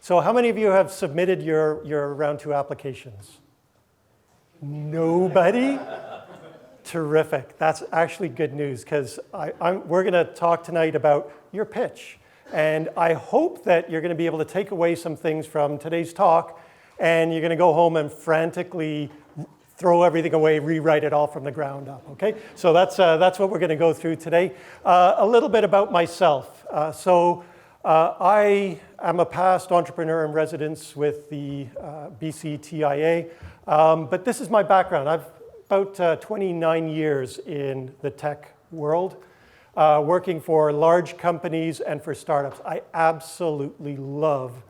So how many of you have submitted your round 2 applications? Nobody? Terrific. That's actually good news because we're going to talk tonight about your pitch. And I hope that you're going to be able to take away some things from today's talk and you're going to go home and frantically throw everything away, rewrite it all from the ground up, okay? So that's what we're going to go through today. A little bit about myself. I am a past entrepreneur in residence with the BC TIA, but this is my background. I've about 29 years in the tech world, working for large companies and for startups. I absolutely love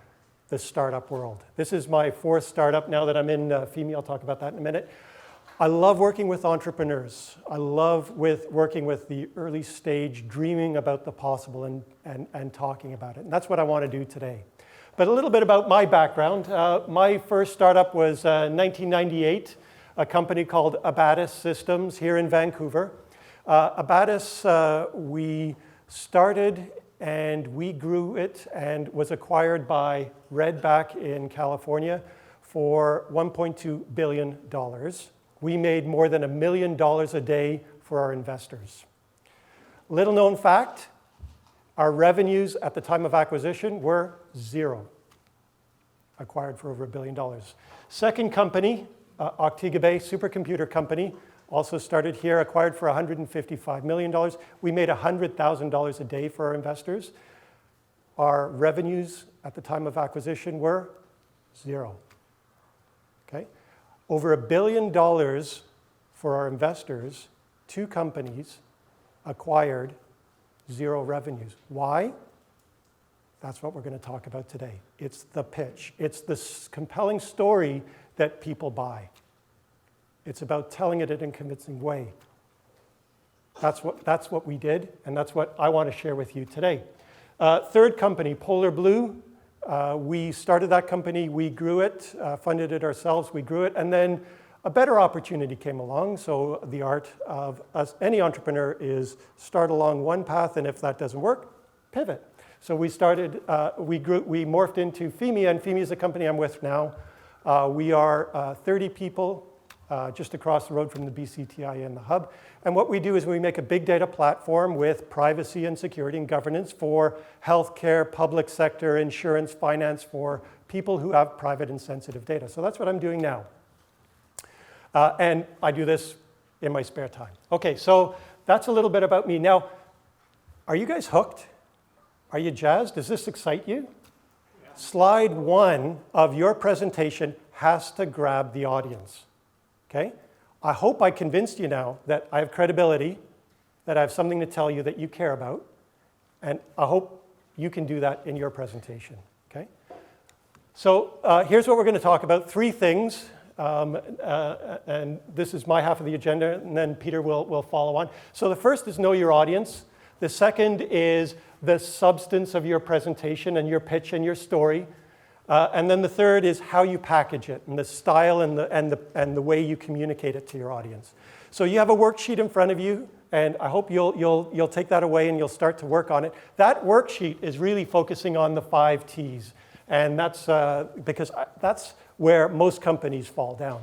the startup world. This is my 4th startup now that I'm in FEME. I'll talk about that in a minute. I love working with entrepreneurs. I love working with the early stage, dreaming about the possible and talking about it. And that's what I want to do today. But a little bit about my background. My first startup was 1998, a company called Abatis Systems here in Vancouver. Abatis, we started and we grew it and was acquired by Redback in California for $1.2 billion. We made more than $1 million a day for our investors. Little known fact, our revenues at the time of acquisition were 0. Acquired for over $1 billion. Second company, Octiga Bay supercomputer company, also started here, acquired for $155 million. We made $100,000 a day for our investors. Our revenues at the time of acquisition were 0. Okay? Over $1 billion for our investors, 2 companies acquired 0 revenues. Why? That's what we're going to talk about today. It's the pitch. It's the compelling story that people buy. It's about telling it in a convincing way. That's what we did, and that's what I want to share with you today. Third company, Polar Blue. We started that company, we grew it, funded it ourselves, we grew it, and then a better opportunity came along. So the art of any entrepreneur is start along one path, and if that doesn't work, pivot. So we started, we morphed into FEME, and FEME is the company I'm with now. We are 30 people just across the road from the BCTI and the hub. And what we do is we make a big data platform with privacy and security and governance for healthcare, public sector, insurance, finance, for people who have private and sensitive data. So that's what I'm doing now. And I do this in my spare time. Okay, so that's a little bit about me. Now, are you guys hooked? Are you jazzed? Does this excite you? Yeah. Slide 1 of your presentation has to grab the audience. Okay? I hope I convinced you now that I have credibility, that I have something to tell you that you care about, and I hope you can do that in your presentation. Okay? So here's what we're going to talk about. 3 things, and this is my half of the agenda, and then Peter will follow on. So the first is know your audience. The second is the substance of your presentation and your pitch and your story. And then the third is how you package it and the style and the way you communicate it to your audience. So you have a worksheet in front of you, and I hope you'll take that away and you'll start to work on it. That worksheet is really focusing on the 5 T's, and that's because that's where most companies fall down,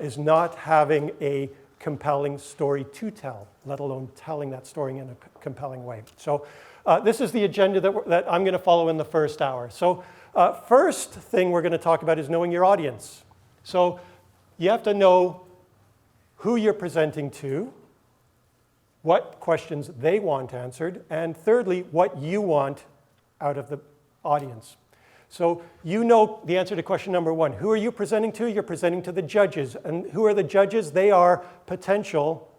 is not having a compelling story to tell, let alone telling that story in a compelling way. So this is the agenda that I'm going to follow in the first hour. So first thing we're going to talk about is knowing your audience. So you have to know who you're presenting to, what questions they want answered, and thirdly, what you want out of the audience. So you know the answer to question number 1. Who are you presenting to? You're presenting to the judges. And who are the judges? They are potential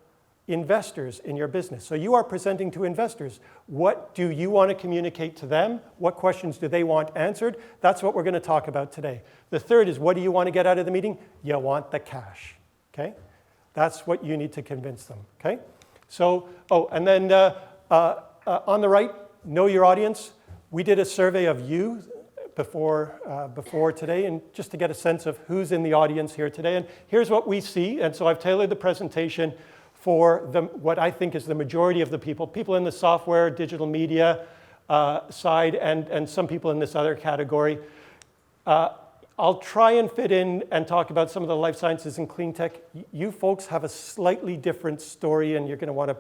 investors in your business. So you are presenting to investors. What do you want to communicate to them? What questions do they want answered? That's what we're going to talk about today. The third is, what do you want to get out of the meeting? You want the cash, okay? That's what you need to convince them, okay? So, and then on the right, know your audience. We did a survey of you before today, and just to get a sense of who's in the audience here today. And here's what we see, and so I've tailored the presentation for what I think is the majority of the people in the software, digital media, side and some people in this other category. I'll try and fit in and talk about some of the life sciences and clean tech. You folks have a slightly different story and you're going to want to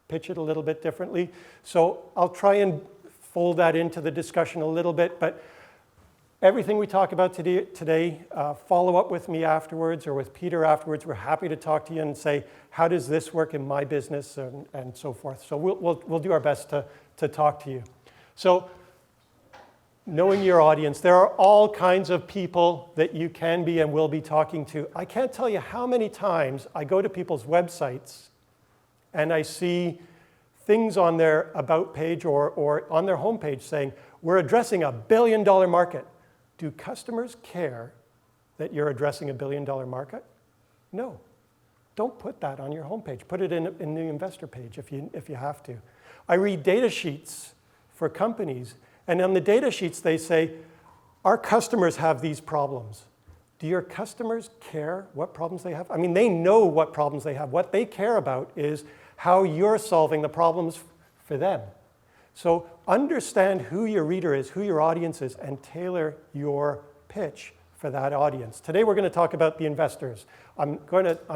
pitch it a little bit differently. So I'll try and fold that into the discussion a little bit, but everything we talk about today, follow up with me afterwards or with Peter afterwards. We're happy to talk to you and say, how does this work in my business and so forth. So we'll do our best to talk to you. So knowing your audience, there are all kinds of people that you can be and will be talking to. I can't tell you how many times I go to people's websites and I see things on their about page or on their homepage saying, we're addressing $1 billion market. Do customers care that you're addressing $1 billion market? No. Don't put that on your homepage. Put it in the investor page if you have to. I read data sheets for companies, and on the data sheets they say, our customers have these problems. Do your customers care what problems they have? I mean, they know what problems they have. What they care about is how you're solving the problems for them. So understand who your reader is, who your audience is, and tailor your pitch for that audience. Today we're going to talk about the investors. I'm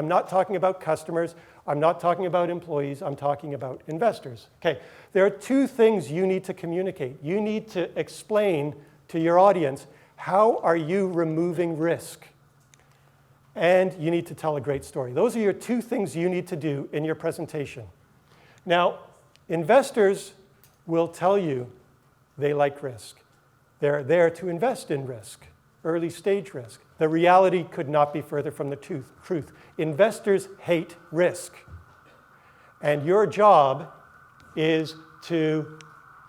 not talking about customers. I'm not talking about employees. I'm talking about investors. Okay, there are two things you need to communicate. You need to explain to your audience, how are you removing risk? And you need to tell a great story. Those are your two things you need to do in your presentation. Now, investors will tell you they like risk. They're there to invest in risk, early stage risk. The reality could not be further from the truth. Investors hate risk. And your job is to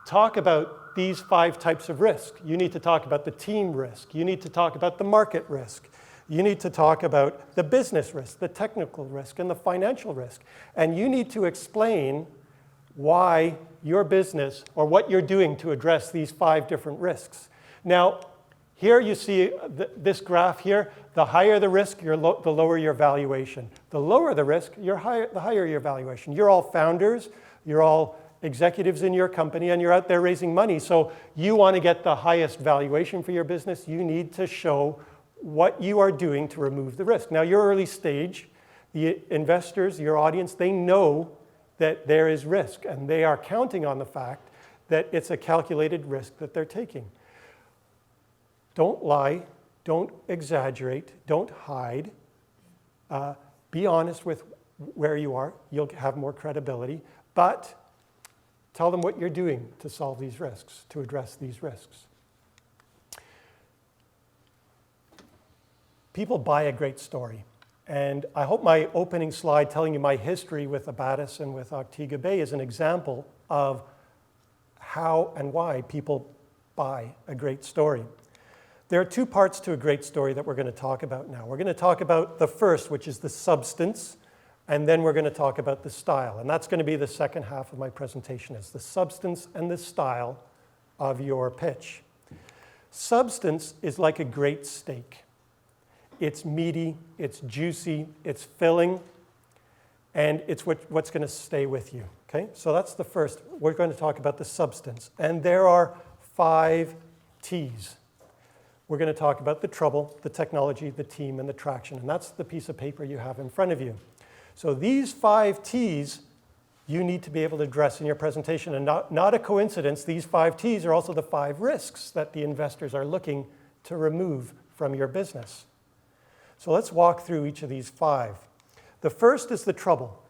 talk about these 5 types of risk. You need to talk about the team risk. You need to talk about the market risk. You need to talk about the business risk, the technical risk, and the financial risk. And you need to explain why your business or what you're doing to address these 5 different risks. Now, here you see this graph here. The higher the risk, the lower your valuation. The lower the risk, the higher your valuation. You're all founders. You're all executives in your company, and you're out there raising money. So you want to get the highest valuation for your business. You need to show what you are doing to remove the risk. Now, your early stage, the investors, your audience, they know that there is risk, and they are counting on the fact that it's a calculated risk that they're taking. Don't lie, don't exaggerate, don't hide. Be honest with where you are. You'll have more credibility, but tell them what you're doing to solve these risks, to address these risks. People buy a great story. And I hope my opening slide telling you my history with Abatis and with Ortega Bay is an example of how and why people buy a great story. There are 2 parts to a great story that we're going to talk about now. We're going to talk about the first, which is the substance, and then we're going to talk about the style. And that's going to be the second half of my presentation, is the substance and the style of your pitch. Substance is like a great steak. It's meaty, it's juicy, it's filling, and it's what's going to stay with you. Okay? So that's the first. We're going to talk about the substance. And there are 5 T's. We're going to talk about the trouble, the technology, the team, and the traction. And that's the piece of paper you have in front of you. So these 5 T's you need to be able to address in your presentation. And not a coincidence, these 5 T's are also the 5 risks that the investors are looking to remove from your business. So let's walk through each of these 5. The first is the trouble.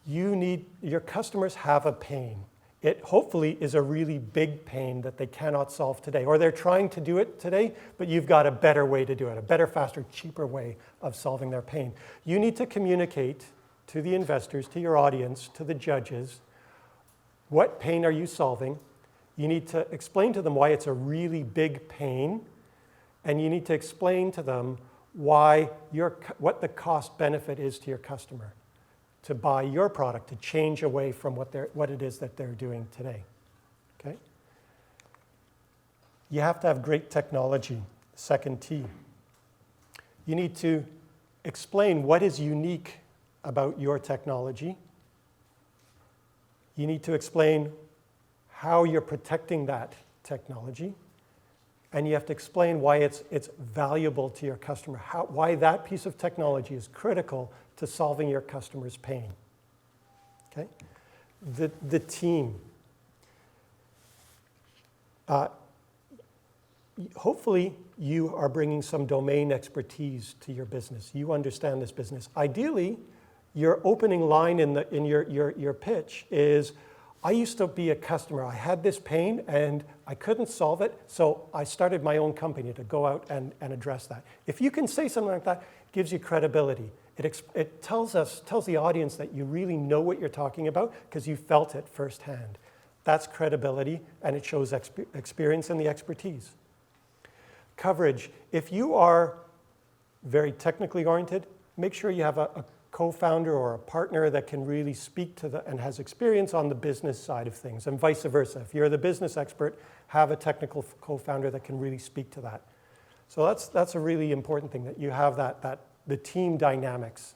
Your customers have a pain. It hopefully is a really big pain that they cannot solve today, or they're trying to do it today, but you've got a better way to do it, a better, faster, cheaper way of solving their pain. You need to communicate to the investors, to your audience, to the judges, what pain are you solving? You need to explain to them why it's a really big pain. And you need to explain to them what the cost benefit is to your customer to buy your product, to change away from what it is that they're doing today. Okay? You have to have great technology, second T. You need to explain what is unique about your technology. You need to explain how you're protecting that technology, and you have to explain why it's valuable to your customer, why that piece of technology is critical to solving your customer's pain. Okay? The team. Hopefully, you are bringing some domain expertise to your business. You understand this business. Ideally, your opening line in your pitch is, I used to be a customer. I had this pain and I couldn't solve it, so I started my own company to go out and address that. If you can say something like that, it gives you credibility. It tells the audience that you really know what you're talking about because you felt it firsthand. That's credibility, and it shows experience and the expertise. Coverage. If you are very technically oriented, make sure you have a co-founder or a partner that can really speak to and has experience on the business side of things, and vice versa. If you're the business expert, have a technical co-founder that can really speak to that. So that's a really important thing, that you have the team dynamics.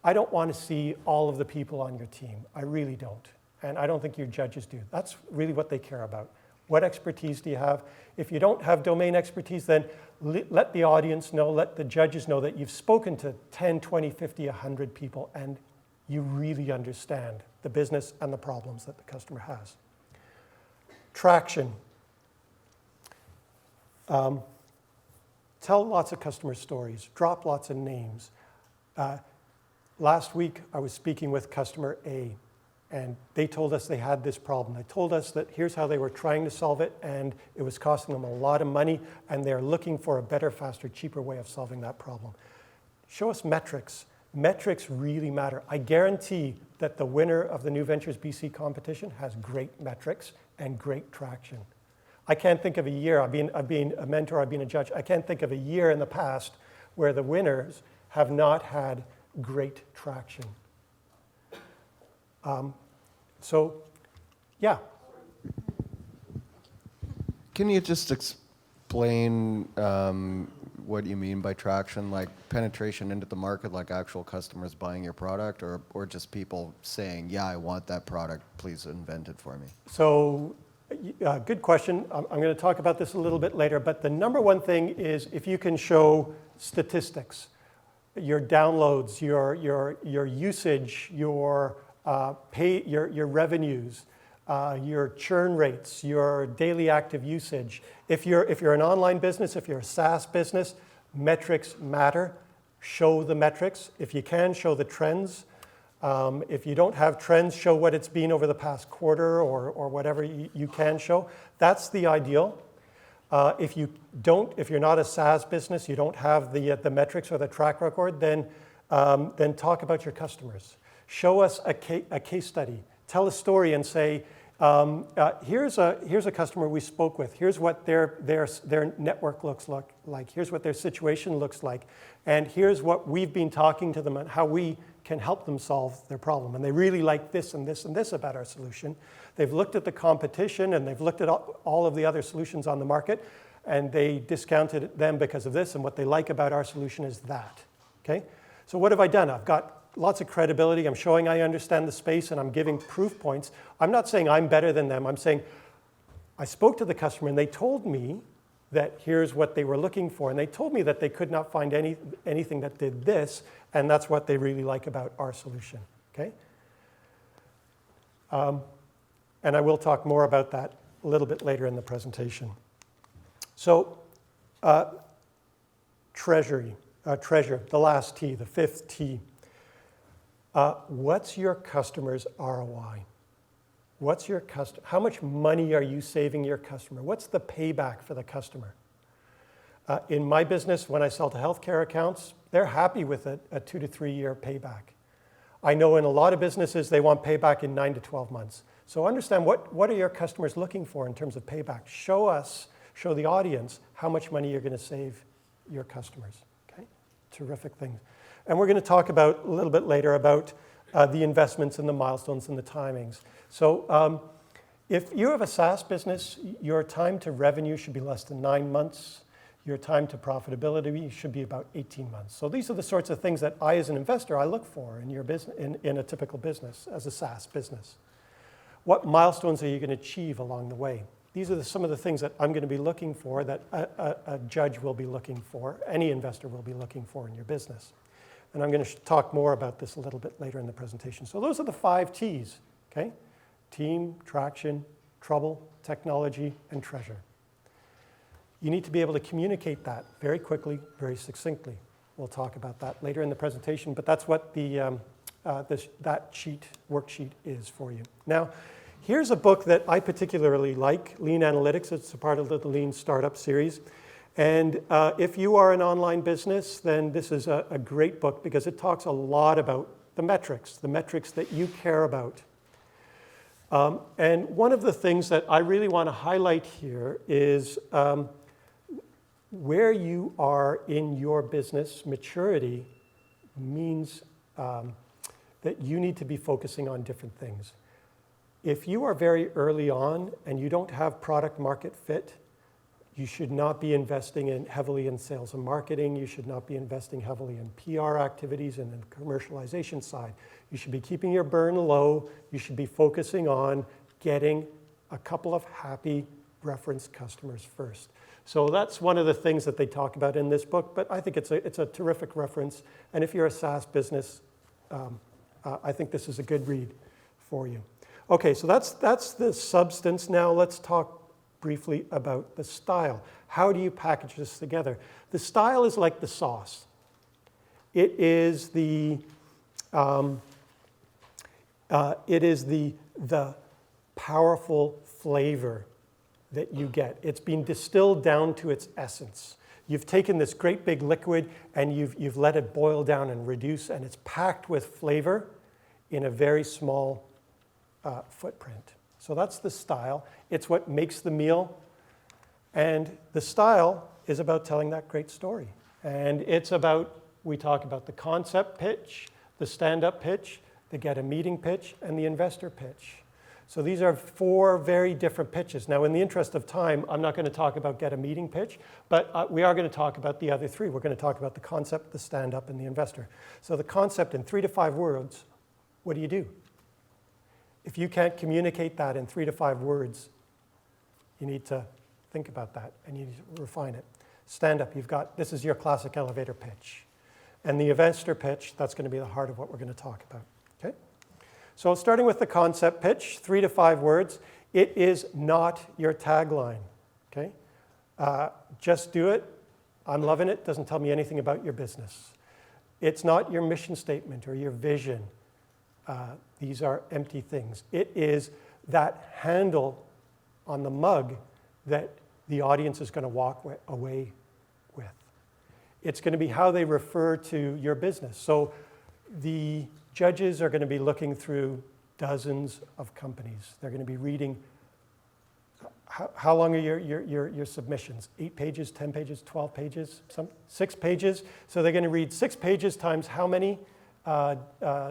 I don't want to see all of the people on your team. I really don't. And I don't think your judges do. That's really what they care about. What expertise do you have? If you don't have domain expertise, then let the audience know, let the judges know that you've spoken to 10, 20, 50, 100 people, and you really understand the business and the problems that the customer has. Traction. Tell lots of customer stories. Drop lots of names. Last week, I was speaking with customer A, and they told us they had this problem. They told us that here's how they were trying to solve it, and it was costing them a lot of money, and they're looking for a better, faster, cheaper way of solving that problem. Show us metrics. Metrics really matter. I guarantee that the winner of the New Ventures BC competition has great metrics and great traction. I can't think of a year, I've been a mentor, I've been a judge, I can't think of a year in the past where the winners have not had great traction. Yeah. Can you just explain what you mean by traction, like penetration into the market, like actual customers buying your product, or just people saying, yeah, I want that product, please invent it for me? So, good question. I'm going to talk about this a little bit later, but the number one thing is if you can show statistics, your downloads, your usage, your revenues, your churn rates, your daily active usage. If you're an online business, if you're a SaaS business, metrics matter. Show the metrics. If you can, show the trends. If you don't have trends, show what it's been over the past quarter or whatever you can show. That's the ideal. If you're not a SaaS business, you don't have the metrics or the track record, then talk about your customers. Show us a case study. Tell a story and say, here's a customer we spoke with. Here's what their network looks like. Here's what their situation looks like. And here's what we've been talking to them and how we can help them solve their problem. And they really like this and this and this about our solution. They've looked at the competition and they've looked at all of the other solutions on the market, and they discounted them because of this, and what they like about our solution is that. Okay? So what have I done? I've got lots of credibility. I'm showing I understand the space, and I'm giving proof points. I'm not saying I'm better than them. I'm saying I spoke to the customer, and they told me that here's what they were looking for. And they told me that they could not find anything that did this, and that's what they really like about our solution. Okay? And I will talk more about that a little bit later in the presentation. So, treasure, the last T, the fifth T. What's your customer's ROI? How much money are you saving your customer? What's the payback for the customer? In my business, when I sell to healthcare accounts, they're happy with a 2 to 3 year payback. I know in a lot of businesses, they want payback in 9 to 12 months. So understand what are your customers looking for in terms of payback? Show the audience how much money you're going to save your customers. Okay? Terrific things. And we're going to talk about a little bit later about the investments and the milestones and the timings. So if you have a SaaS business, your time to revenue should be less than 9 months. Your time to profitability should be about 18 months. So these are the sorts of things that I, as an investor, I look for in your business, in a typical business, as a SaaS business. What milestones are you going to achieve along the way? These are some of the things that I'm going to be looking for, that a judge will be looking for, any investor will be looking for in your business. And I'm going to talk more about this a little bit later in the presentation. So those are the 5 T's, okay? Team, traction, trouble, technology, and treasure. You need to be able to communicate that very quickly, very succinctly. We'll talk about that later in the presentation, but that's what that worksheet is for you. Now, here's a book that I particularly like, Lean Analytics. It's a part of the Lean Startup series. And if you are an online business, then this is a great book because it talks a lot about the metrics that you care about. And one of the things that I really want to highlight here is where you are in your business maturity means that you need to be focusing on different things. If you are very early on and you don't have product market fit, you should not be investing heavily in sales and marketing. You should not be investing heavily in PR activities and in the commercialization side. You should be keeping your burn low. You should be focusing on getting a couple of happy reference customers first. So that's one of the things that they talk about in this book, but I think it's a terrific reference. And if you're a SaaS business, I think this is a good read for you. Okay, so that's the substance. Now let's talk briefly about the style. How do you package this together? The style is like the sauce. It is the powerful flavor that you get. It's been distilled down to its essence. You've taken this great big liquid and you've let it boil down and reduce, and it's packed with flavor in a very small footprint. So that's the style. It's what makes the meal. And the style is about telling that great story. And it's about, we talk about the concept pitch, the stand-up pitch, the get a meeting pitch, and the investor pitch. So these are 4 very different pitches. Now, in the interest of time, I'm not going to talk about get a meeting pitch, but we are going to talk about the other 3. We're going to talk about the concept, the stand-up, and the investor. So the concept in 3 to 5 words, what do you do? If you can't communicate that in 3 to 5 words, you need to think about that and you need to refine it. Stand-up, this is your classic elevator pitch. And the investor pitch, that's going to be the heart of what we're going to talk about. Okay? So starting with the concept pitch, 3 to 5 words, it is not your tagline. Okay? Just do it. I'm loving it. Doesn't tell me anything about your business. It's not your mission statement or your vision. These are empty things. It is that handle on the mug that the audience is going to walk away with. It's going to be how they refer to your business. So the judges are going to be looking through dozens of companies. They're going to be reading. How long are your submissions? 8 pages, 10 pages, 12 pages, 6 pages? So they're going to read 6 pages times how many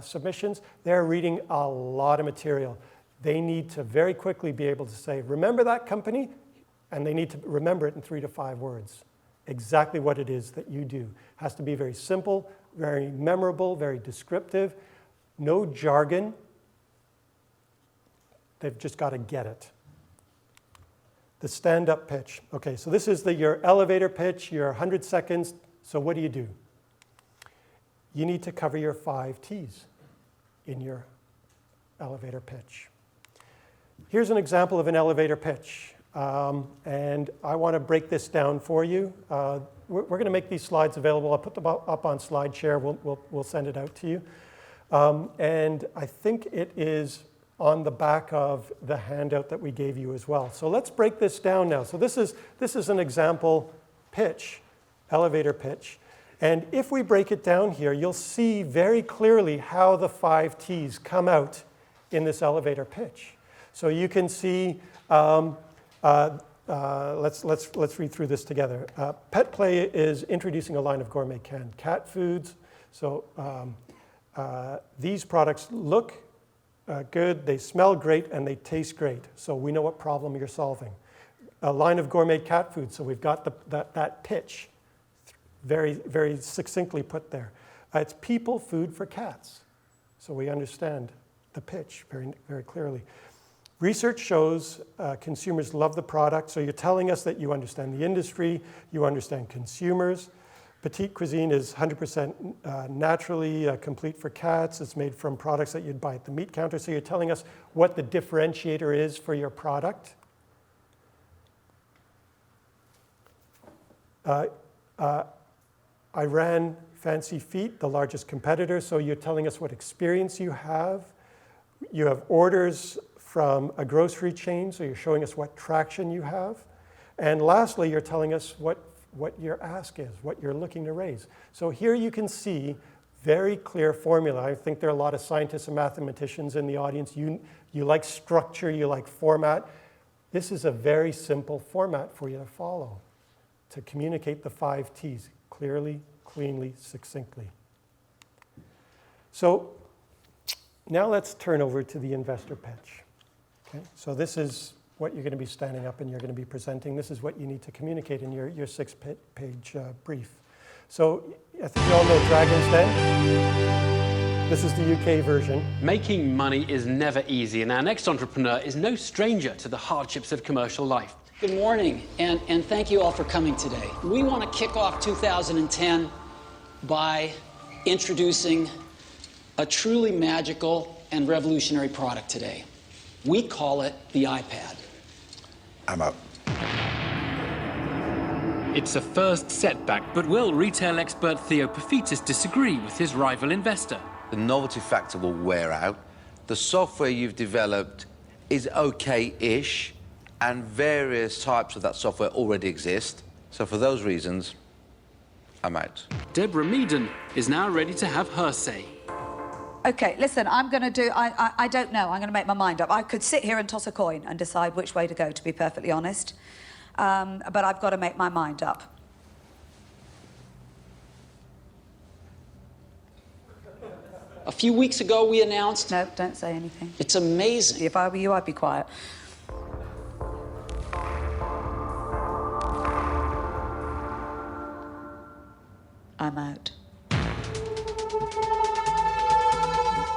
submissions? They're reading a lot of material. They need to very quickly be able to say, remember that company? And they need to remember it in 3 to 5 words. Exactly what it is that you do. It has to be very simple, very memorable, very descriptive. No jargon. They've just got to get it. The stand-up pitch. Okay, so this is your elevator pitch, your 100 seconds. So what do? You need to cover your 5 T's in your elevator pitch. Here's an example of an elevator pitch. And I want to break this down for you. We're going to make these slides available. I'll put them up on SlideShare. We'll send it out to you. And I think it is on the back of the handout that we gave you as well. So let's break this down now. So this is an example pitch, elevator pitch. And if we break it down here, you'll see very clearly how the 5 T's come out in this elevator pitch. So you can see, let's read through this together. Pet Play is introducing a line of gourmet canned cat foods. So these products look good, they smell great, and they taste great. So we know what problem you're solving. A line of gourmet cat food. So we've got that pitch very, very succinctly put there. It's people, food for cats. So we understand the pitch very, very clearly. Research shows consumers love the product, so you're telling us that you understand the industry, you understand consumers. Petite Cuisine is 100% naturally complete for cats. It's made from products that you'd buy at the meat counter, so you're telling us what the differentiator is for your product. I ran Fancy Feet, the largest competitor, so you're telling us what experience you have. You have orders from a grocery chain, so you're showing us what traction you have. And lastly, you're telling us what your ask is, what you're looking to raise. So here you can see very clear formula. I think there are a lot of scientists and mathematicians in the audience. You like structure, you like format. This is a very simple format for you to follow, to communicate the 5 T's clearly, cleanly, succinctly. So now let's turn over to the investor pitch. Okay? So this is what you're going to be standing up and you're going to be presenting. This is what you need to communicate in your 6-page brief. So I think you all know Dragon's Den. This is the UK version. Making money is never easy, and our next entrepreneur is no stranger to the hardships of commercial life. Good morning, and thank you all for coming today. We want to kick off 2010 by introducing a truly magical and revolutionary product today. We call it the iPad. I'm up. It's a first setback, but will retail expert Theo Pafitis disagree with his rival investor? The novelty factor will wear out. The software you've developed is okay-ish, and various types of that software already exist. So for those reasons, I'm out. Deborah Meaden is now ready to have her say. Okay, listen, I'm going to do, I don't know, I'm going to make my mind up. I could sit here and toss a coin and decide which way to go, to be perfectly honest. But I've got to make my mind up. A few weeks ago, we announced... No, don't say anything. It's amazing. If I were you, I'd be quiet. I'm out.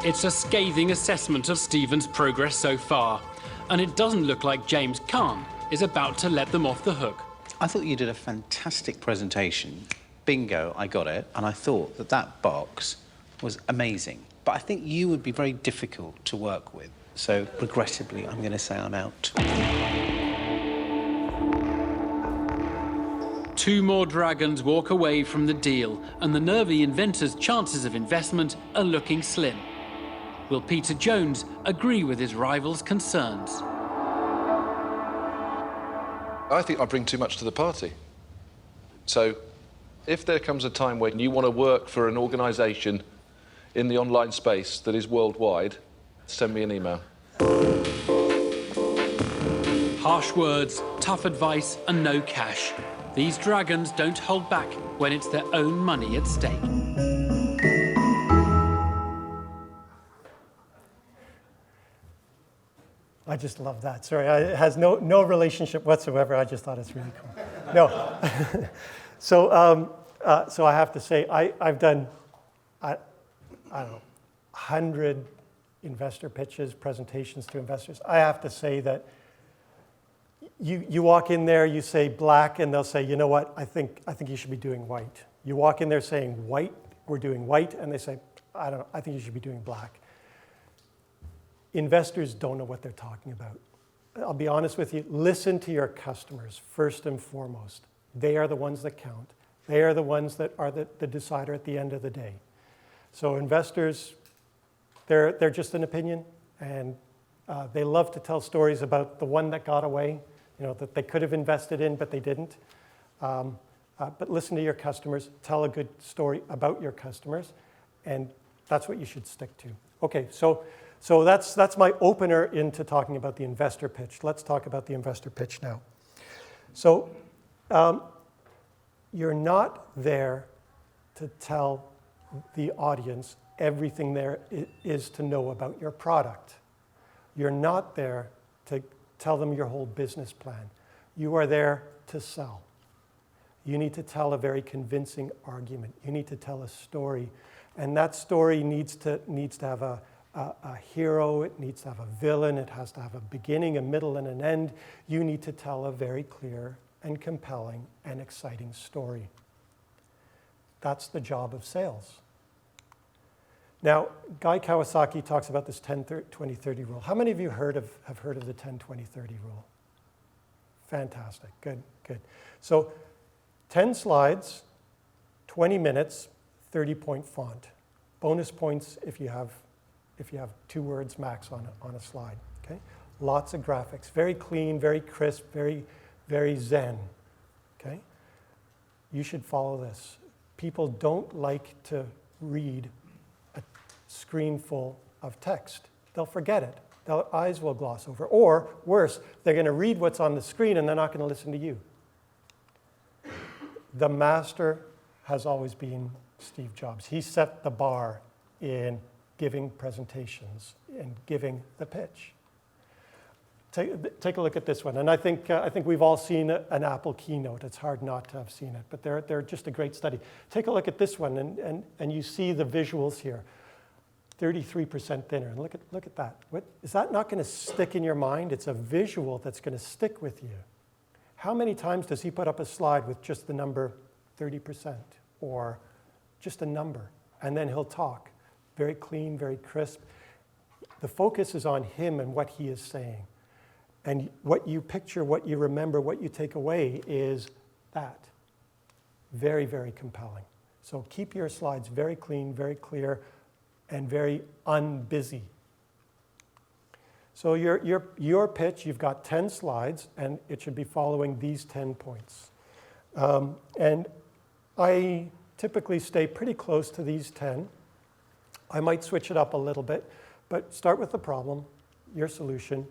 It's a scathing assessment of Stephen's progress so far, and it doesn't look like James Caan is about to let them off the hook. I thought you did a fantastic presentation. Bingo, I got it. And I thought that that box was amazing. But I think you would be very difficult to work with. So, regrettably, I'm going to say I'm out. 2 more dragons walk away from the deal, and the nervy inventor's chances of investment are looking slim. Will Peter Jones agree with his rival's concerns? I think I bring too much to the party. So if there comes a time when you want to work for an organisation in the online space that is worldwide, send me an email. Harsh words, tough advice, and no cash. These dragons don't hold back when it's their own money at stake. I just love that. Sorry, it has no relationship whatsoever. I just thought it's really cool. No. So I have to say, I've done, I don't know, 100 investor pitches, presentations to investors. I have to say that you walk in there, you say black, and they'll say, you know what, I think you should be doing white. You walk in there saying white, we're doing white, and they say, I don't know, I think you should be doing black. Investors don't know what they're talking about. I'll be honest with you, listen to your customers first and foremost. They are the ones that count. They are the ones that are the decider at the end of the day. So investors, they're just an opinion, and they love to tell stories about the one that got away, you know, that they could have invested in, but they didn't. But listen to your customers, tell a good story about your customers, and that's what you should stick to. Okay, so that's my opener into talking about the investor pitch. Let's talk about the investor pitch now. So you're not there to tell the audience everything there is to know about your product. You're not there to tell them your whole business plan. You are there to sell. You need to tell a very convincing argument. You need to tell a story. And that story needs to have a a hero, it needs to have a villain, it has to have a beginning, a middle, and an end. You need to tell a very clear and compelling and exciting story. That's the job of sales. Now, Guy Kawasaki talks about this 10-20-30 rule. How many of you have heard of the 10-20-30 rule? Fantastic, good, good. So 10 slides, 20 minutes, 30-point font. Bonus points if you have 2 words max on a slide, okay? Lots of graphics, very clean, very crisp, very, very zen, okay? You should follow this. People don't like to read a screen full of text. They'll forget it. Their eyes will gloss over. Or, worse, they're going to read what's on the screen and they're not going to listen to you. The master has always been Steve Jobs. He set the bar in giving presentations and giving the pitch. Take a look at this one. And I think we've all seen an Apple keynote. It's hard not to have seen it, but they're just a great study. Take a look at this one, and you see the visuals here. 33% thinner. And look at that. Is that not going to stick in your mind? It's a visual that's going to stick with you. How many times does he put up a slide with just the number 30% or just a number? And then he'll talk. Very clean, very crisp. The focus is on him and what he is saying. And what you picture, what you remember, what you take away is that. Very, very compelling. So keep your slides very clean, very clear, and very unbusy. So your pitch, you've got 10 slides, and it should be following these 10 points. And I typically stay pretty close to these 10. I might switch it up a little bit, but start with the problem, your solution,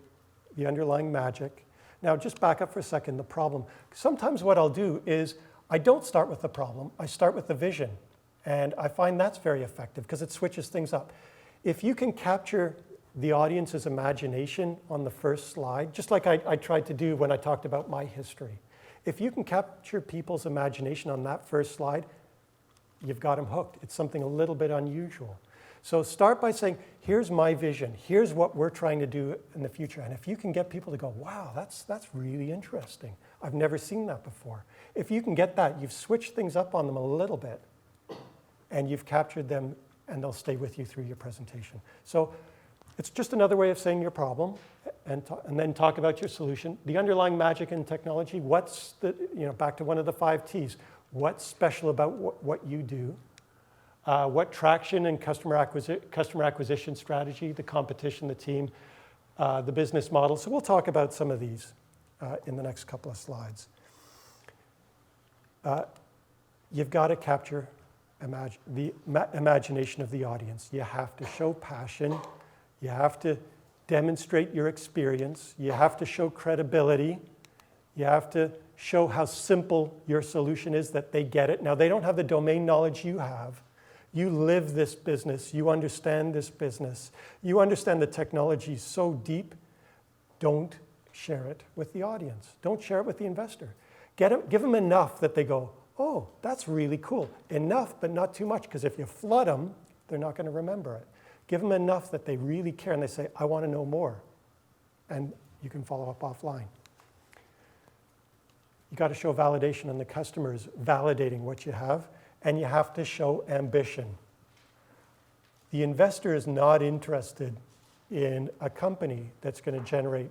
the underlying magic. Now, just back up for a second, the problem. Sometimes what I'll do is I don't start with the problem, I start with the vision. And I find that's very effective because it switches things up. If you can capture the audience's imagination on the first slide, just like I tried to do when I talked about my history. If you can capture people's imagination on that first slide, you've got them hooked. It's something a little bit unusual. So start by saying, here's my vision. Here's what we're trying to do in the future. And if you can get people to go, wow, that's really interesting. I've never seen that before. If you can get that, you've switched things up on them a little bit, and you've captured them, and they'll stay with you through your presentation. So it's just another way of saying your problem, and then talk about your solution. The underlying magic in technology, what's back to one of the 5 T's. What's special about what you do? What traction and customer acquisition strategy, the competition, the team, the business model. So we'll talk about some of these in the next couple of slides. You've got to capture the imagination of the audience. You have to show passion. You have to demonstrate your experience. You have to show credibility. You have to show how simple your solution is, that they get it. Now, they don't have the domain knowledge you have. You live this business. You understand this business. You understand the technology so deep. Don't share it with the audience. Don't share it with the investor. Give them enough that they go, oh, that's really cool. Enough, but not too much, because if you flood them, they're not going to remember it. Give them enough that they really care, and they say, I want to know more. And you can follow up offline. You got to show validation, and the customer is validating what you have, and you have to show ambition. The investor is not interested in a company that's going to generate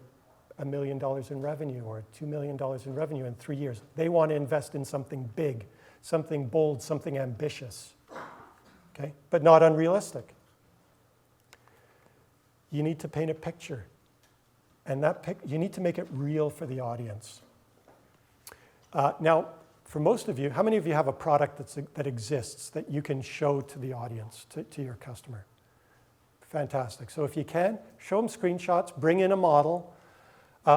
$1 million in revenue or $2 million in revenue in 3 years. They want to invest in something big, something bold, something ambitious, okay? But not unrealistic. You need to paint a picture, and you need to make it real for the audience. Now, for most of you, how many of you have a product that exists that you can show to the audience, to your customer? Fantastic. So if you can, show them screenshots, bring in a model.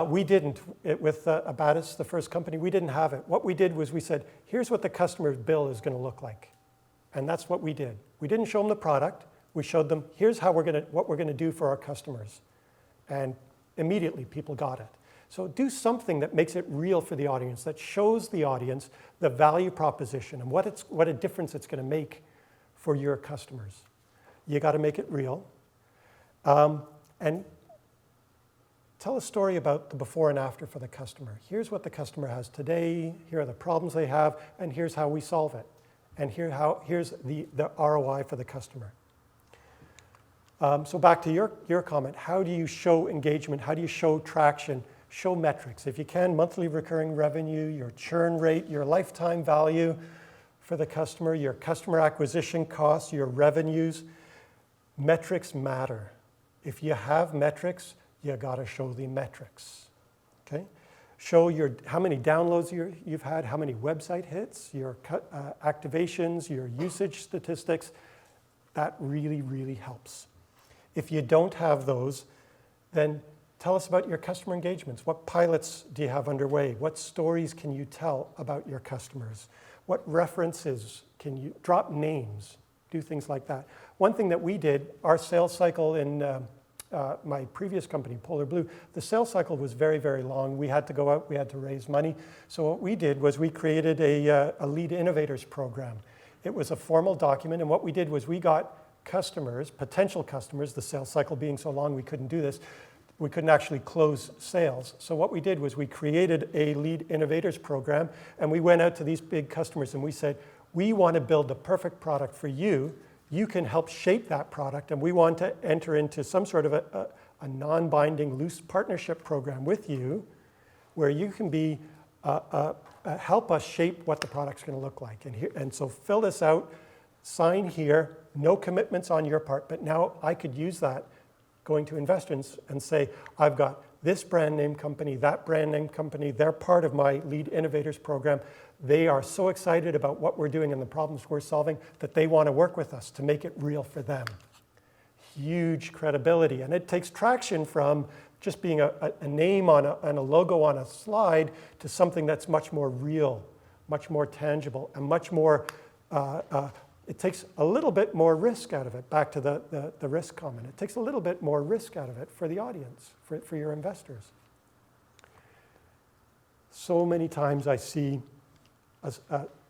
We didn't. With Abatis, the first company, we didn't have it. What we did was we said, here's what the customer's bill is going to look like. And that's what we did. We didn't show them the product. We showed them, here's what we're going to do for our customers. And immediately, people got it. So do something that makes it real for the audience, that shows the audience the value proposition and what a difference it's going to make for your customers. You got to make it real. And tell a story about the before and after for the customer. Here's what the customer has today, here are the problems they have, and here's how we solve it. And here's the ROI for the customer. So back to your comment, how do you show engagement? How do you show traction? Show metrics. If you can, monthly recurring revenue, your churn rate, your lifetime value for the customer, your customer acquisition costs, your revenues. Metrics matter. If you have metrics, you gotta show the metrics, okay? Show how many downloads you've had, how many website hits, your activations, your usage statistics. That really, really helps. If you don't have those, then tell us about your customer engagements. What pilots do you have underway? What stories can you tell about your customers? What references can you drop names? Do things like that. One thing that we did, our sales cycle in my previous company, Polar Blue, the sales cycle was very, very long. We had to go out, we had to raise money. So what we did was we created a lead innovators program. It was a formal document, and what we did was we got customers, potential customers, the sales cycle being so long we couldn't do this, we couldn't actually close sales. So what we did was we created a lead innovators program, and we went out to these big customers and we said, we want to build the perfect product for you. You can help shape that product, and we want to enter into some sort of a non-binding loose partnership program with you where you can be, help us shape what the product's going to look like. And so fill this out, sign here, no commitments on your part, but now I could use that going to investors and say, I've got this brand name company, that brand name company, they're part of my lead innovators program. They are so excited about what we're doing and the problems we're solving that they want to work with us to make it real for them. Huge credibility. And it takes traction from just being a name and a logo on a slide to something that's much more real, much more tangible, and much more, it takes a little bit more risk out of it. Back to the risk comment. It takes a little bit more risk out of it for the audience, for your investors. So many times I see a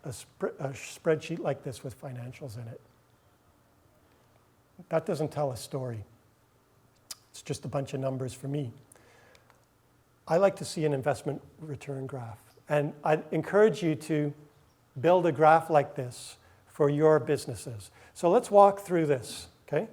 spreadsheet like this with financials in it. That doesn't tell a story. It's just a bunch of numbers for me. I like to see an investment return graph. And I encourage you to build a graph like this for your businesses. So let's walk through this, okay?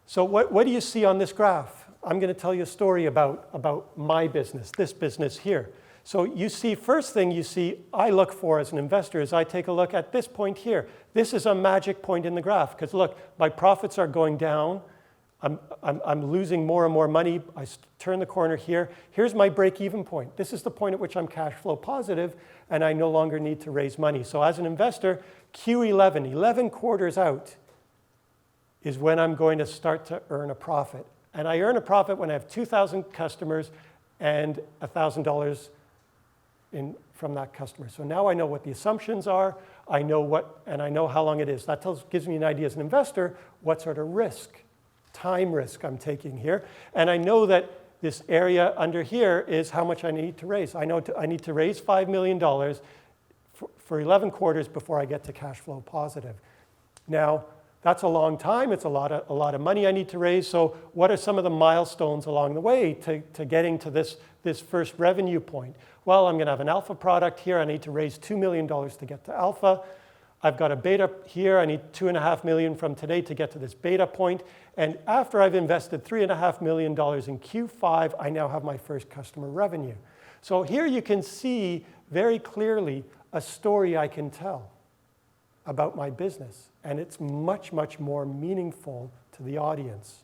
So what do you see on this graph? I'm going to tell you a story about my business, this business here. So you see, first thing you see, I look for as an investor is I take a look at this point here. This is a magic point in the graph because look, my profits are going down. I'm losing more and more money. I turn the corner here. Here's my break-even point. This is the point at which I'm cash flow positive and I no longer need to raise money. So as an investor, Q11, 11 quarters out, is when I'm going to start to earn a profit. And I earn a profit when I have 2,000 customers and $1,000 from that customer. So now I know what the assumptions are, I know how long it is. That gives me an idea as an investor what sort of risk, time risk I'm taking here. And I know that this area under here is how much I need to raise. I know I need to raise $5 million for 11 quarters before I get to cash flow positive. Now, that's a long time. It's a lot of money I need to raise. So what are some of the milestones along the way to getting to this first revenue point? Well, I'm going to have an alpha product here. I need to raise $2 million to get to alpha. I've got a beta here. I need $2.5 million from today to get to this beta point. And after I've invested $3.5 million in Q5, I now have my first customer revenue. So here you can see very clearly a story I can tell about my business. And it's much, much more meaningful to the audience.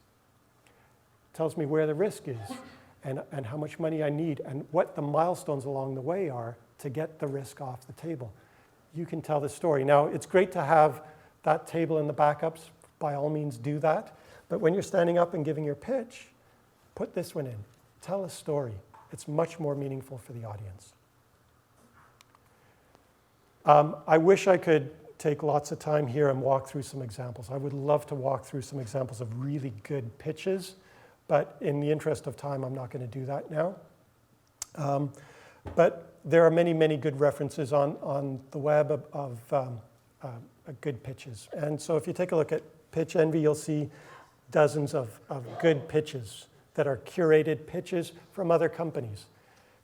It tells me where the risk is and how much money I need and what the milestones along the way are to get the risk off the table. You can tell the story. Now, it's great to have that table in the backups. By all means, do that. But when you're standing up and giving your pitch, put this one in. Tell a story. It's much more meaningful for the audience. I wish I could take lots of time here and walk through some examples. I would love to walk through some examples of really good pitches, but in the interest of time, I'm not going to do that now. But there are many, many good references on the web of good pitches. And so if you take a look at Pitch Envy, you'll see dozens of good pitches that are curated pitches from other companies.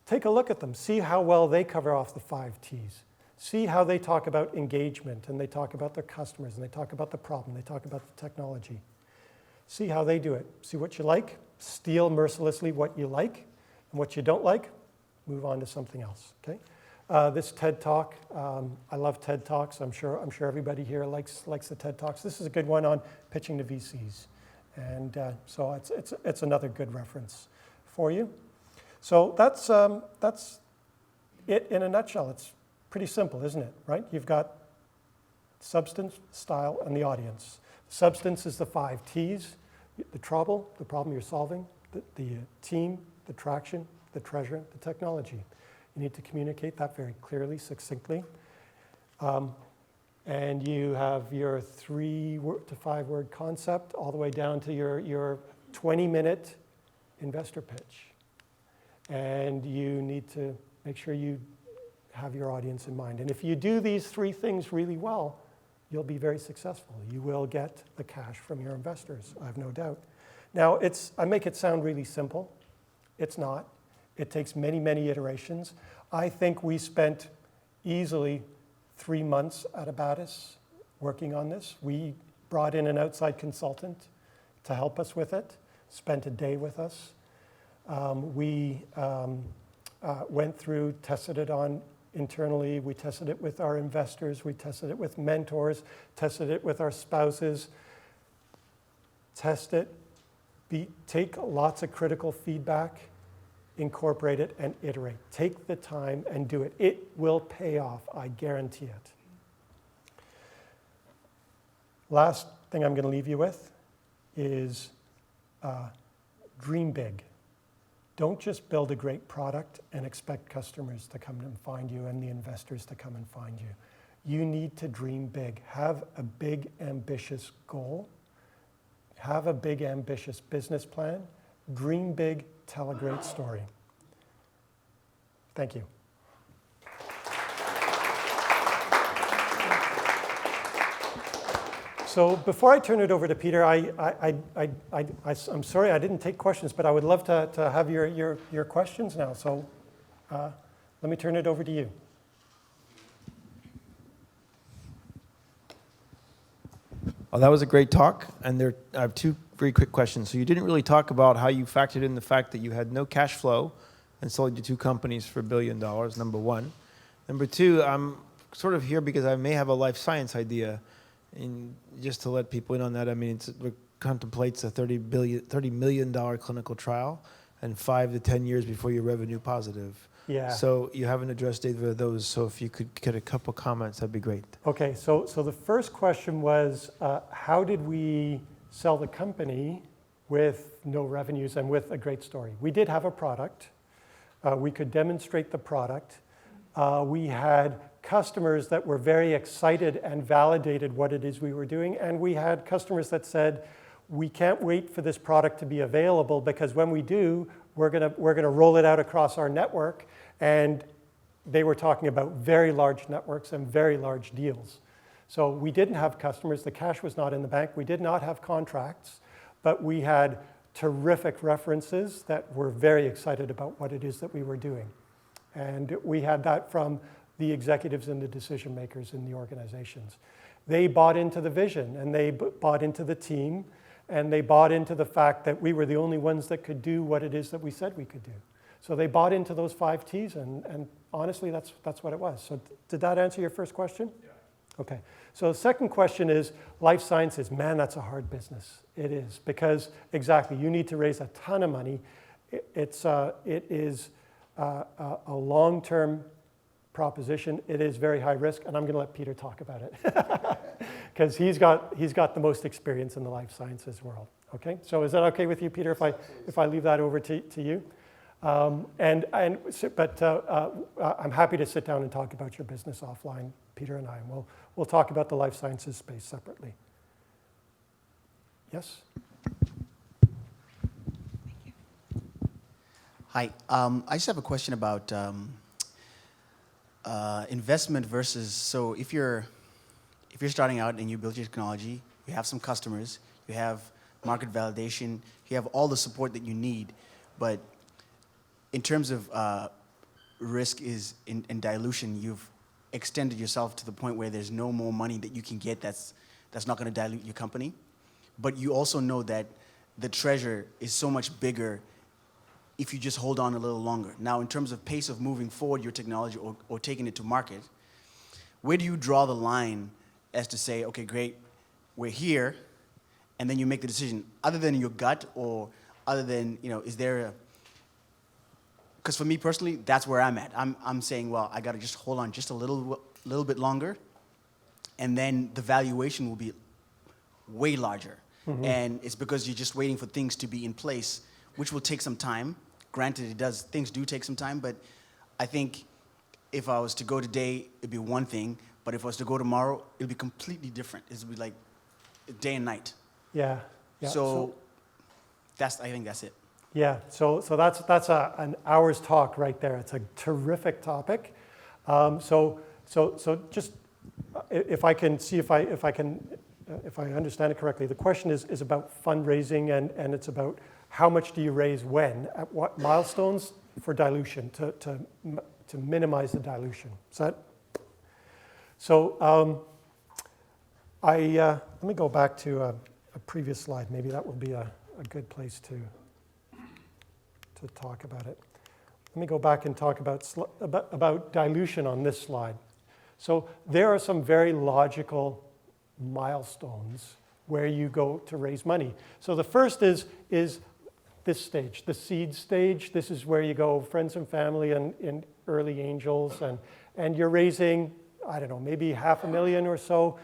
Take a look at them. See how well they cover off the 5 T's. See how they talk about engagement, and they talk about their customers, and they talk about the problem, they talk about the technology. See how they do it. See what you like, steal mercilessly what you like, and what you don't like, move on to something else, okay? This TED Talk, I love TED Talks. I'm sure everybody here likes the TED Talks. This is a good one on pitching to VCs. And so it's another good reference for you. So that's it in a nutshell. It's pretty simple, isn't it, right? You've got substance, style, and the audience. Substance is the 5 T's, the problem you're solving, the team, the traction, the treasure, the technology. You need to communicate that very clearly, succinctly. And you have your 3 to 5 word concept all the way down to your 20-minute investor pitch. And you need to make sure you have your audience in mind. And if you do these 3 things really well, you'll be very successful. You will get the cash from your investors, I have no doubt. Now, I make it sound really simple. It's not. It takes many, many iterations. I think we spent easily 3 months at Abatis working on this. We brought in an outside consultant to help us with it, spent a day with us. We went through, tested it on internally. We tested it with our investors. We tested it with mentors, tested it with our spouses. Test it, take lots of critical feedback, incorporate it, and iterate. Take the time and do it. It will pay off, I guarantee it. Last thing I'm going to leave you with is dream big. Don't just build a great product and expect customers to come and find you and the investors to come and find you. You need to dream big. Have a big, ambitious goal. Have a big, ambitious business plan. Dream big, tell a great story. Thank you. So before I turn it over to Peter, I'm sorry I didn't take questions, but I would love to have your questions now. So let me turn it over to you. Well, that was a great talk, and I have 2 very quick questions. So you didn't really talk about how you factored in the fact that you had no cash flow and sold your 2 companies for $1 billion, number 1. Number 2, I'm sort of here because I may have a life science idea. And just to let people in on that, I mean, it contemplates a $30 million clinical trial and 5 to 10 years before you're revenue positive. Yeah. So you haven't addressed either of those. So if you could get a couple comments, that'd be great. Okay, so the first question was, how did we sell the company with no revenues and with a great story? We did have a product. We could demonstrate the product. We had customers that were very excited and validated what it is we were doing. And we had customers that said, we can't wait for this product to be available because when we do, we're gonna roll it out across our network. And they were talking about very large networks and very large deals. So we didn't have customers. The cash was not in the bank. We did not have contracts, but we had terrific references that were very excited about what it is that we were doing. And we had that from the executives and the decision makers in the organizations. They bought into the vision, and they bought into the team, and they bought into the fact that we were the only ones that could do what it is that we said we could do. So they bought into those 5 T's, and honestly, that's what it was. So did that answer your first question? Yeah. Okay. So the second question is life sciences. Man, that's a hard business. It is, because exactly, you need to raise a ton of money. It is a long-term proposition. It is very high risk, and I'm going to let Peter talk about it because he's got the most experience in the life sciences world. Okay, so is that okay with you, Peter? If I leave that over to you, I'm happy to sit down and talk about your business offline, Peter and I, and we'll talk about the life sciences space separately. Yes. Hi, I just have a question about investment versus, so if you're starting out and you build your technology, you have some customers, you have market validation, you have all the support that you need, but in terms of risk and dilution, you've extended yourself to the point where there's no more money that you can get that's not going to dilute your company. But you also know that the treasure is so much bigger if you just hold on a little longer. Now, in terms of pace of moving forward your technology or taking it to market, where do you draw the line as to say, okay, great, we're here, and then you make the decision, other than your gut or other than, is there a... Because for me personally, that's where I'm at. I'm saying, well, I got to just hold on just a little bit longer, and then the valuation will be way larger. Mm-hmm. And it's because you're just waiting for things to be in place, which will take some time. Granted, things do take some time, but I think if I was to go today, it'd be one thing, but if I was to go tomorrow, it'd be completely different. It'd be like day and night. Yeah. So I think that's it. Yeah, so that's an hour's talk right there. It's a terrific topic. So just if I can see if I understand it correctly, the question is about fundraising and it's about how much do you raise when, at what milestones for dilution to minimize the dilution. Is that? So let me go back to a previous slide. Maybe that will be a good place to talk about it. Let me go back and talk about dilution on this slide. So there are some very logical milestones where you go to raise money. So the first is this stage, the seed stage. This is where you go, friends and family and early angels, and you're raising, I don't know, maybe $500,000 or so.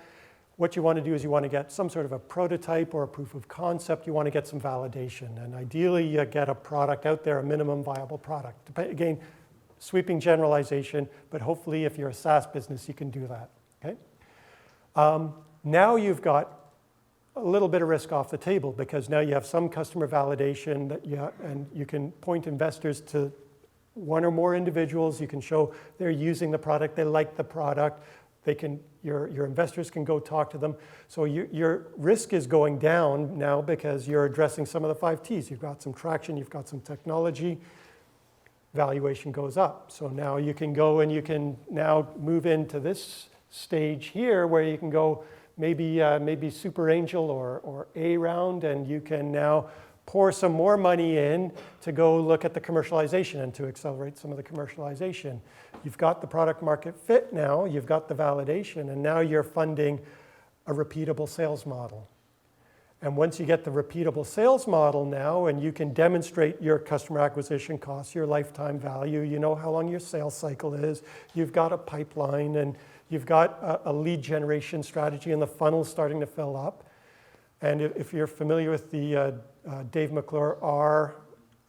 What you want to do is you want to get some sort of a prototype or a proof of concept. You want to get some validation. And ideally, you get a product out there, a minimum viable product. Again, sweeping generalization, but hopefully if you're a SaaS business, you can do that. Okay? Now you've got a little bit of risk off the table because now you have some customer validation and you can point investors to one or more individuals. You can show they're using the product, they like the product. Your investors can go talk to them. So your risk is going down now because you're addressing some of the 5 T's. You've got some traction, you've got some technology, valuation goes up. So now you can go and you can now move into this stage here where you can go maybe super angel or A round, and you can now pour some more money in to go look at the commercialization and to accelerate some of the commercialization. You've got the product market fit now, you've got the validation, and now you're funding a repeatable sales model. And once you get the repeatable sales model now, and you can demonstrate your customer acquisition costs, your lifetime value, you know how long your sales cycle is, you've got a pipeline, and you've got a lead generation strategy, and the funnel's starting to fill up. And if you're familiar with the Dave McClure R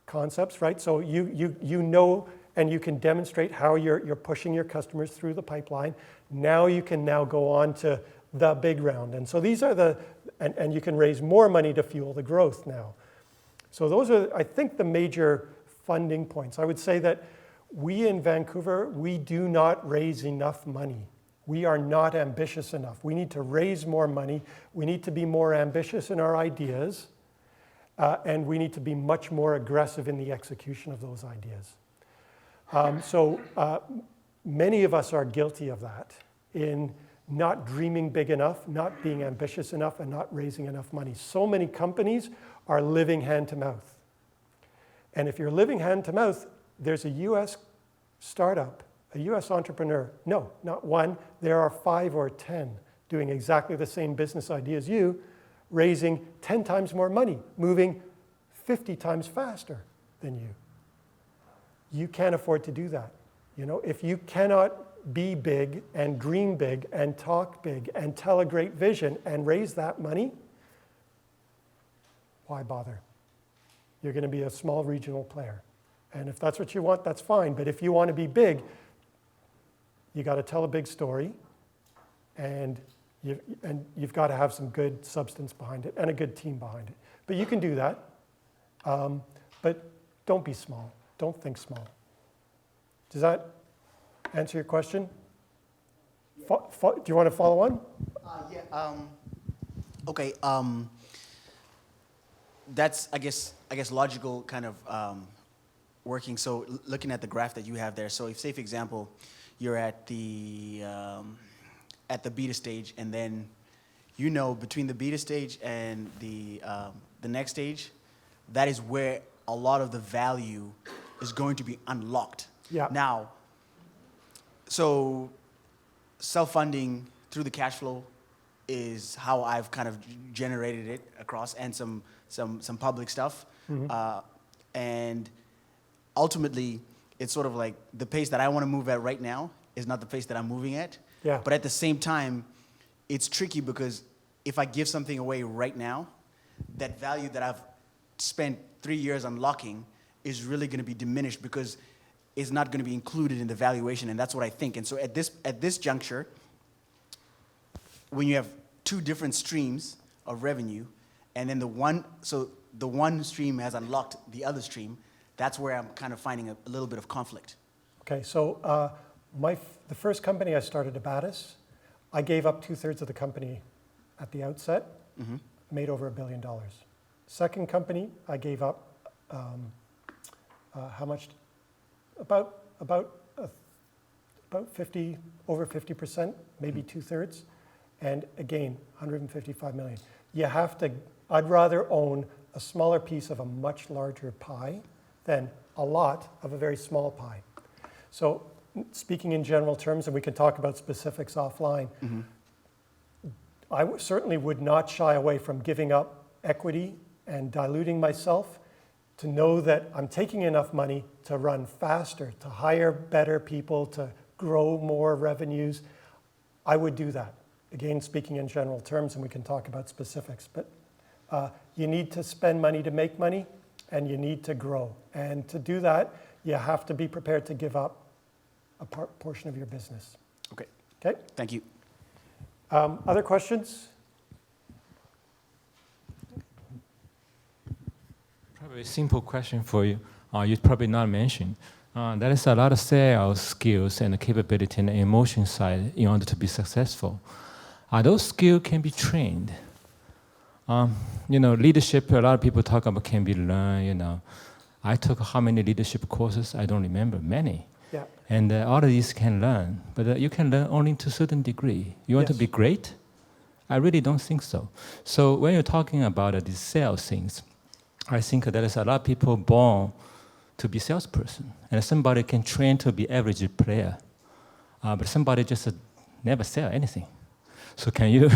concepts, right? So you know and you can demonstrate how you're pushing your customers through the pipeline. Now you can now go on to the big round. And so these are and you can raise more money to fuel the growth now. So those are, I think, the major funding points. I would say that we in Vancouver, we do not raise enough money. We are not ambitious enough. We need to raise more money. We need to be more ambitious in our ideas. And we need to be much more aggressive in the execution of those ideas. So many of us are guilty of that in not dreaming big enough, not being ambitious enough, and not raising enough money. So many companies are living hand to mouth. And if you're living hand to mouth, there's a US startup, a US entrepreneur. No, not one. There are 5 or 10 doing exactly the same business idea as you, raising 10 times more money, moving 50 times faster than you. You can't afford to do that. You know, if you cannot be big and dream big and talk big and tell a great vision and raise that money, why bother? You're going to be a small regional player. And if that's what you want, that's fine. But if you want to be big, you got to tell a big story, and you've got to have some good substance behind it and a good team behind it. But you can do that. But don't be small. Don't think small. Does that answer your question? Do you want to follow on? Okay. that's I guess logical kind of working. So looking at the graph that you have there. So if, say for example, you're at the beta stage, and then between the beta stage and the next stage, that is where a lot of the value is going to be unlocked. Yeah. Now, so self-funding through the cash flow is how I've kind of generated it across, and some public stuff. And ultimately, it's sort of like the pace that I want to move at right now is not the pace that I'm moving at. Yeah. But at the same time, it's tricky because if I give something away right now, that value that I've spent 3 years unlocking is really going to be diminished because it's not going to be included in the valuation, and that's what I think. And so at this juncture, when you have two different streams of revenue, and then the one stream has unlocked the other stream, that's where I'm kind of finding a little bit of conflict. Okay, so the first company I started, Abatis, I gave up 2/3 of the company at the outset, made over $1 billion. Second company, I gave up how much? About 50, over 50%, maybe 2/3, and again, 155 million. You have to. I'd rather own a smaller piece of a much larger pie than a lot of a very small pie. So, speaking in general terms, and we can talk about specifics offline, I certainly would not shy away from giving up equity and diluting myself to know that I'm taking enough money to run faster, to hire better people, to grow more revenues. I would do that. Again, speaking in general terms, and we can talk about specifics, but you need to spend money to make money, and you need to grow. And to do that, you have to be prepared to give up a portion of your business. Okay. Okay? Thank you. Other questions? Probably a simple question for you. You probably not mentioned. There is a lot of sales skills and capability in the emotion side in order to be successful. Those skills can be trained. Leadership, a lot of people talk about can be learned, I took how many leadership courses? I don't remember, many. Yeah. And all of these can learn, but you can learn only to a certain degree. You want to be great? I really don't think so. So when you're talking about these sales things, I think there is a lot of people born to be salesperson, and somebody can train to be average player, but somebody just never sell anything. So can you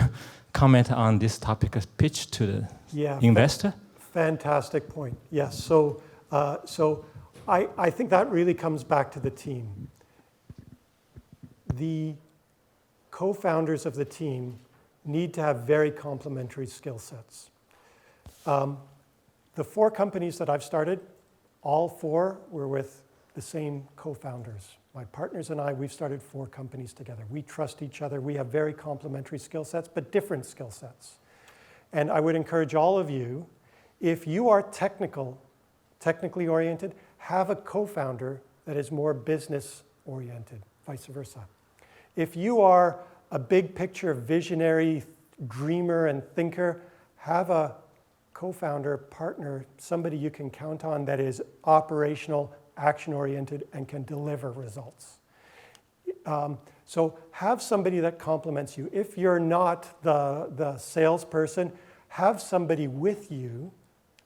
comment on this topic as pitch to the investor? Fantastic point. Yes. So I think that really comes back to the team. The co-founders of the team need to have very complementary skill sets. The 4 companies that I've started, all 4 were with the same co-founders. My partners and I, we've started 4 companies together. We trust each other. We have very complementary skill sets, but different skill sets. And I would encourage all of you, if you are technically oriented, have a co-founder that is more business oriented, vice versa. If you are a big picture visionary dreamer and thinker, have a co-founder, partner, somebody you can count on that is operational, action-oriented, and can deliver results. So have somebody that complements you. If you're not the salesperson, have somebody with you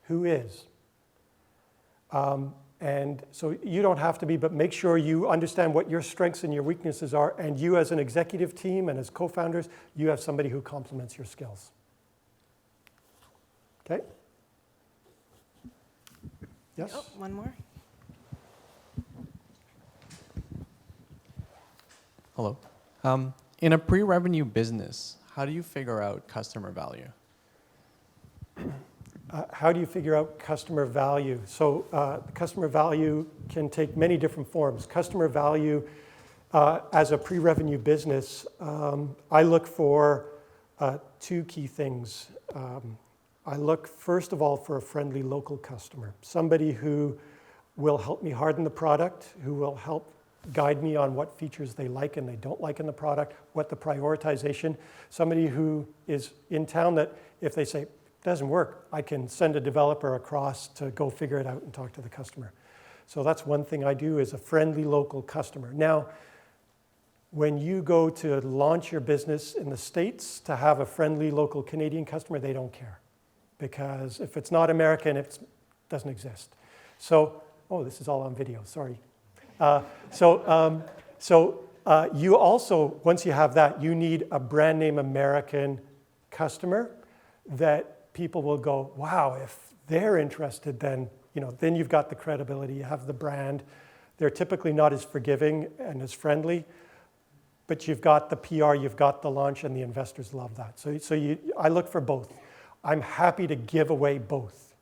who is. And so you don't have to be, but make sure you understand what your strengths and your weaknesses are, and you as an executive team and as co-founders, you have somebody who complements your skills. Okay? Yes? Oh, one more. Hello. In a pre-revenue business, how do you figure out customer value? How do you figure out customer value? So customer value can take many different forms. Customer value as a pre-revenue business, I look for 2 key things. I look, first of all, for a friendly local customer, somebody who will help me harden the product, who will help guide me on what features they like and they don't like in the product, what the prioritization, somebody who is in town that if they say, doesn't work, I can send a developer across to go figure it out and talk to the customer. So that's one thing I do, is a friendly local customer. Now, when you go to launch your business in the States to have a friendly local Canadian customer, they don't care. Because if it's not American, it doesn't exist. So, oh, this is all on video, sorry. You also, once you have that, you need a brand name American customer that people will go, wow, if they're interested, then, then you've got the credibility, you have the brand. They're typically not as forgiving and as friendly, but you've got the PR, you've got the launch, and the investors love that. I look for both. I'm happy to give away both.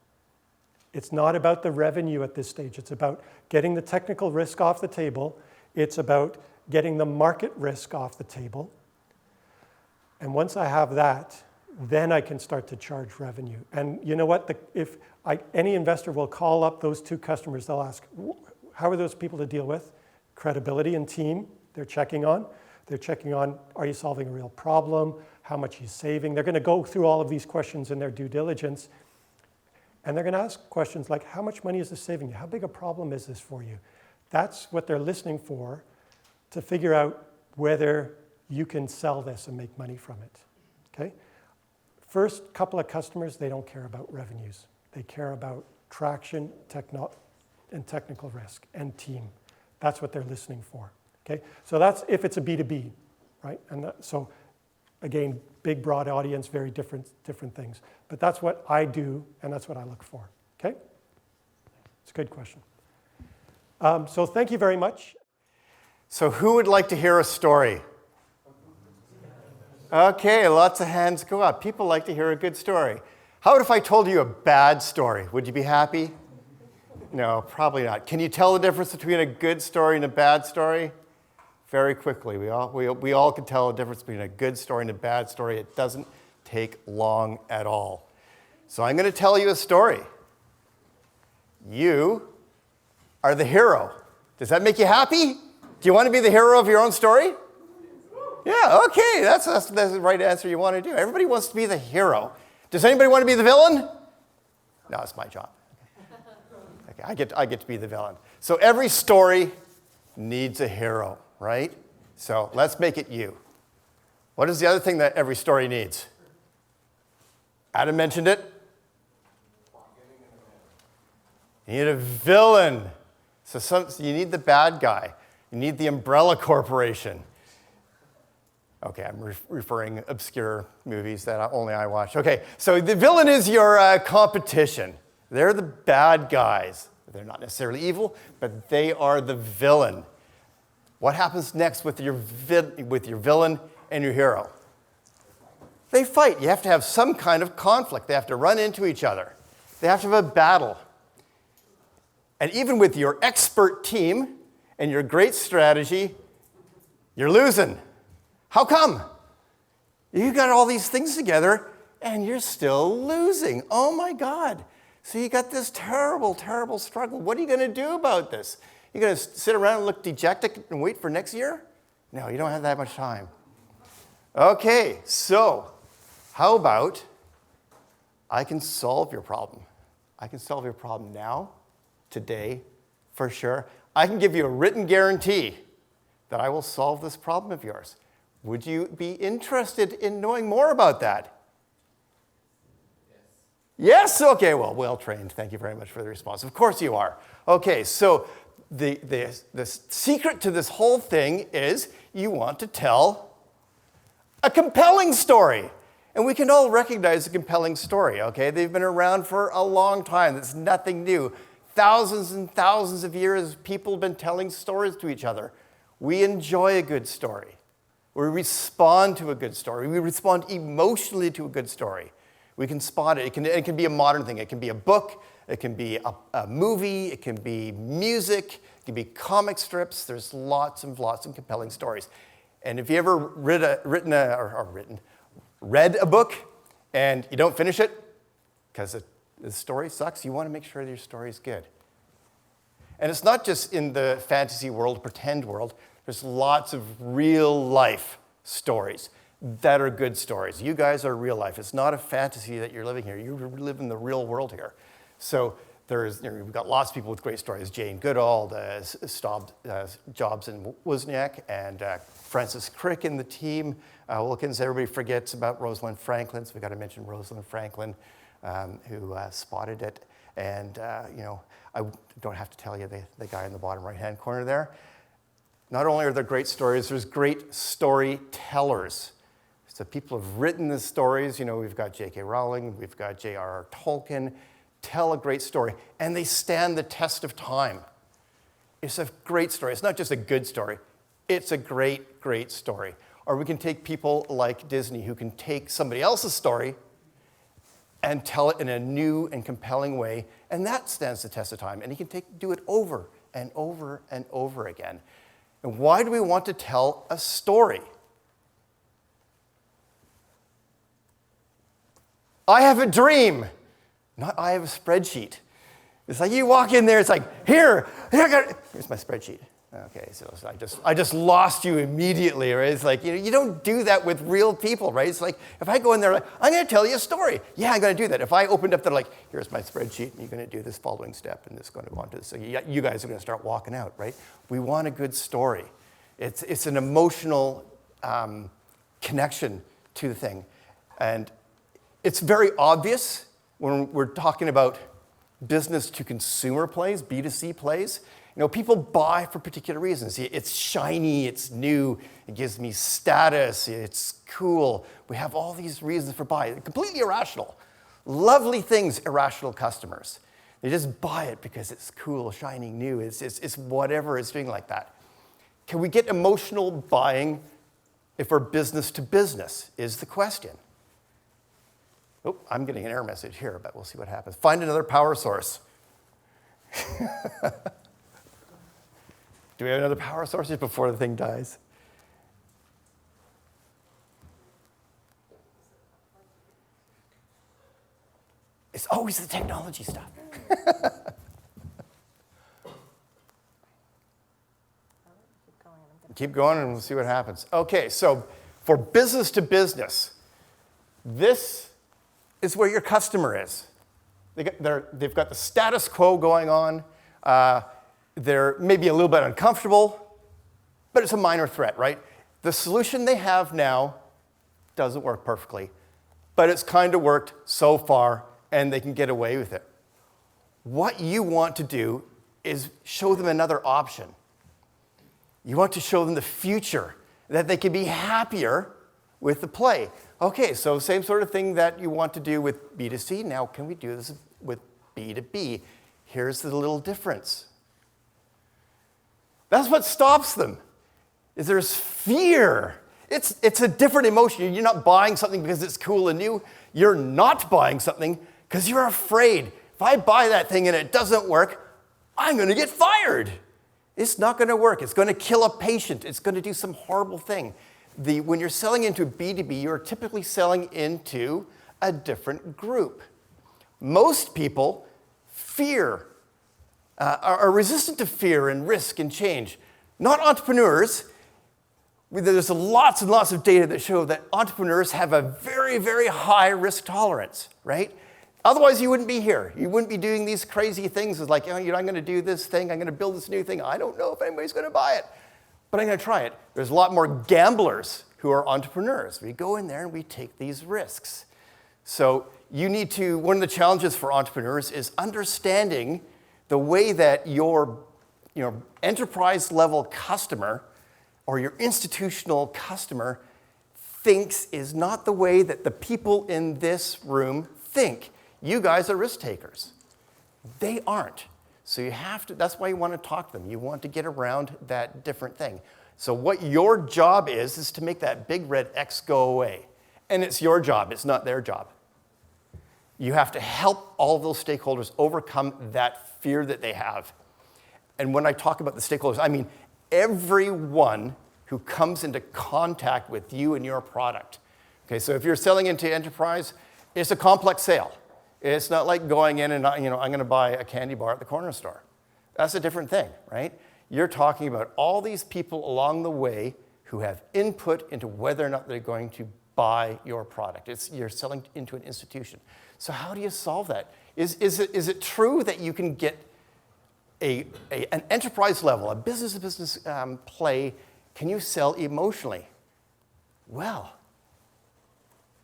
It's not about the revenue at this stage. It's about getting the technical risk off the table. It's about getting the market risk off the table. And once I have that, then I can start to charge revenue. And you know what? Any investor will call up those two customers. They'll ask, how are those people to deal with? Credibility and team, they're checking on. They're checking on, are you solving a real problem? How much are you saving? They're going to go through all of these questions in their due diligence. And they're going to ask questions like, how much money is this saving you? How big a problem is this for you? That's what they're listening for to figure out whether you can sell this and make money from it, okay? First couple of customers, they don't care about revenues. They care about traction, and technical risk, and team. That's what they're listening for, okay? So that's if it's a B2B, right? And so again, big, broad audience, very different things. But that's what I do, and that's what I look for, okay? It's a good question. So thank you very much. So who would like to hear a story? Okay, lots of hands go up. People like to hear a good story. How about if I told you a bad story? Would you be happy? No, probably not. Can you tell the difference between a good story and a bad story? Very quickly. We all can tell the difference between a good story and a bad story. It doesn't take long at all. So I'm going to tell you a story. You are the hero. Does that make you happy? Do you want to be the hero of your own story? Yeah, okay, that's the right answer you want to do. Everybody wants to be the hero. Does anybody want to be the villain? No, it's my job. Okay, I get to be the villain. So every story needs a hero, right? So let's make it you. What is the other thing that every story needs? Adam mentioned it. You need a villain. So you need the bad guy. You need the umbrella corporation. Okay, I'm referring obscure movies that only I watch. Okay, so the villain is your competition. They're the bad guys. They're not necessarily evil, but they are the villain. What happens next with your villain and your hero? They fight. You have to have some kind of conflict. They have to run into each other. They have to have a battle. And even with your expert team and your great strategy, you're losing. How come? You got all these things together and you're still losing. Oh my God. So you got this terrible, terrible struggle. What are you going to do about this? You're going to sit around and look dejected and wait for next year? No, you don't have that much time. Okay, so how about I can solve your problem? I can solve your problem now, today, for sure. I can give you a written guarantee that I will solve this problem of yours. Would you be interested in knowing more about that? Yes? Okay, well trained. Thank you very much for the response. Of course you are. Okay, so the secret to this whole thing is you want to tell a compelling story. And we can all recognize a compelling story, okay? They've been around for a long time. It's nothing new. Thousands and thousands of years, people have been telling stories to each other. We enjoy a good story. We respond to a good story. We respond emotionally to a good story. We can spot it. It can be a modern thing. It can be a book. It can be a movie. It can be music. It can be comic strips. There's lots and lots of compelling stories. And if you ever read a book and you don't finish it because the story sucks, you want to make sure that your story is good. And it's not just in the fantasy world, pretend world. There's lots of real life stories that are good stories. You guys are real life. It's not a fantasy that you're living here. You live in the real world here. So we've got lots of people with great stories. Jane Goodall, Jobs and Wozniak, and Francis Crick in the team. Wilkins, everybody forgets about Rosalind Franklin, so we've got to mention Rosalind Franklin, who spotted it. And, I don't have to tell you the guy in the bottom right-hand corner there. Not only are there great stories, there's great storytellers. So people have written the stories. We've got J.K. Rowling, we've got J.R.R. Tolkien, tell a great story, and they stand the test of time. It's a great story. It's not just a good story. It's a great, great story. Or we can take people like Disney who can take somebody else's story and tell it in a new and compelling way, and that stands the test of time. And he can do it over and over and over again. And why do we want to tell a story? I have a dream, not I have a spreadsheet. It's like you walk in there, it's like, here's my spreadsheet. Okay, so I just lost you immediately, right? It's like, you don't do that with real people, right? It's like, if I go in there, like, I'm going to tell you a story. Yeah, I'm going to do that. If I opened up, they're like, here's my spreadsheet, and you're going to do this following step, and this is going to go on to this. So you guys are going to start walking out, right? We want a good story. It's an emotional connection to the thing. And it's very obvious when we're talking about business to consumer plays, B2C plays. People buy for particular reasons. It's shiny, it's new, it gives me status, it's cool. We have all these reasons for buying. Completely irrational. Lovely things, irrational customers. They just buy it because it's cool, shiny, new. It's whatever it's doing like that. Can we get emotional buying if we're business to business, is the question. Oh, I'm getting an error message here, but we'll see what happens. Find another power source. Do we have another power source just before the thing dies? It's always the technology stuff. Keep going and we'll see what happens. Okay, so for business to business, this is where your customer is. They've got the status quo going on. They're maybe a little bit uncomfortable, but it's a minor threat, right? The solution they have now doesn't work perfectly, but it's kind of worked so far, and they can get away with it. What you want to do is show them another option. You want to show them the future, that they can be happier with the play. Okay, so same sort of thing that you want to do with B2C. Now, can we do this with B2B? Here's the little difference. That's what stops them, is there's fear. It's a different emotion. You're not buying something because it's cool and new. You're not buying something because you're afraid. If I buy that thing and it doesn't work, I'm going to get fired. It's not going to work. It's going to kill a patient. It's going to do some horrible thing. When you're selling into B2B, you're typically selling into a different group. Most people are resistant to fear and risk and change. Not entrepreneurs. There's lots and lots of data that show that entrepreneurs have a very, very high risk tolerance, right? Otherwise, you wouldn't be here. You wouldn't be doing these crazy things. It's like, I'm going to do this thing. I'm going to build this new thing. I don't know if anybody's going to buy it, but I'm going to try it. There's a lot more gamblers who are entrepreneurs. We go in there and we take these risks. So one of the challenges for entrepreneurs is understanding the way that your enterprise level customer or your institutional customer thinks is not the way that the people in this room think. You guys are risk takers. They aren't. So that's why you want to talk to them. You want to get around that different thing. So what your job is to make that big red X go away. And it's your job, it's not their job. You have to help all of those stakeholders overcome that fear that they have. And when I talk about the stakeholders, I mean everyone who comes into contact with you and your product. Okay, so if you're selling into enterprise, it's a complex sale. It's not like going in and I'm going to buy a candy bar at the corner store. That's a different thing, right? You're talking about all these people along the way who have input into whether or not they're going to buy your product. You're selling into an institution. So how do you solve that? Is it true that you can get an enterprise level, a business-to-business play, can you sell emotionally? Well,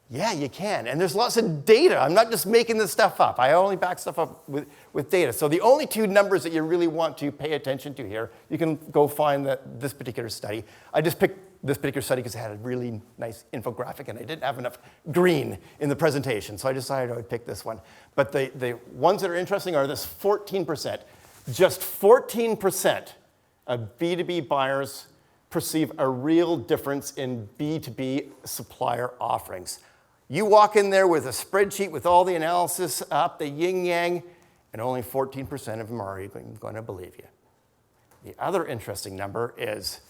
yeah, you can. And there's lots of data. I'm not just making this stuff up. I only back stuff up with data. So the only two numbers that you really want to pay attention to here, you can go find this particular study. I just picked this particular study because it had a really nice infographic, and I didn't have enough green in the presentation, so I decided I would pick this one. But the ones that are interesting are this 14%. Just 14% of B2B buyers perceive a real difference in B2B supplier offerings. You walk in there with a spreadsheet with all the analysis up, the yin-yang, and only 14% of them are even going to believe you. The other interesting number is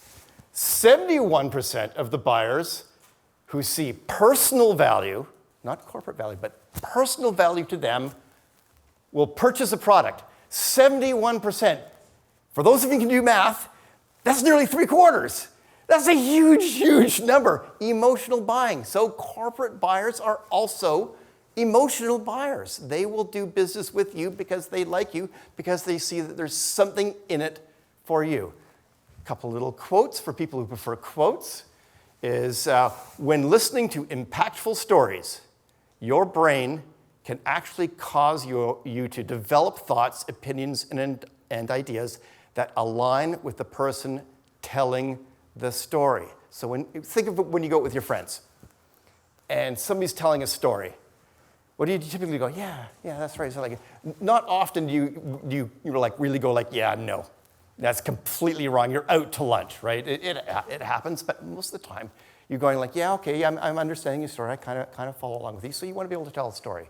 71% of the buyers who see personal value, not corporate value, but personal value to them, will purchase a product. 71%. For those of you who can do math, that's nearly 3/4. That's a huge, huge number. Emotional buying. So corporate buyers are also emotional buyers. They will do business with you because they like you, because they see that there's something in it for you. A couple little quotes for people who prefer quotes is, when listening to impactful stories, your brain can actually cause you to develop thoughts, opinions, and ideas that align with the person telling the story. So think of it when you go with your friends and somebody's telling a story. What do you typically go, yeah, that's right. So like, not often do you like really go like, yeah, no, that's completely wrong. You're out to lunch, right? It happens, but most of the time you're going like, yeah, okay, I'm understanding your story. I kind of follow along with you. So you want to be able to tell a story.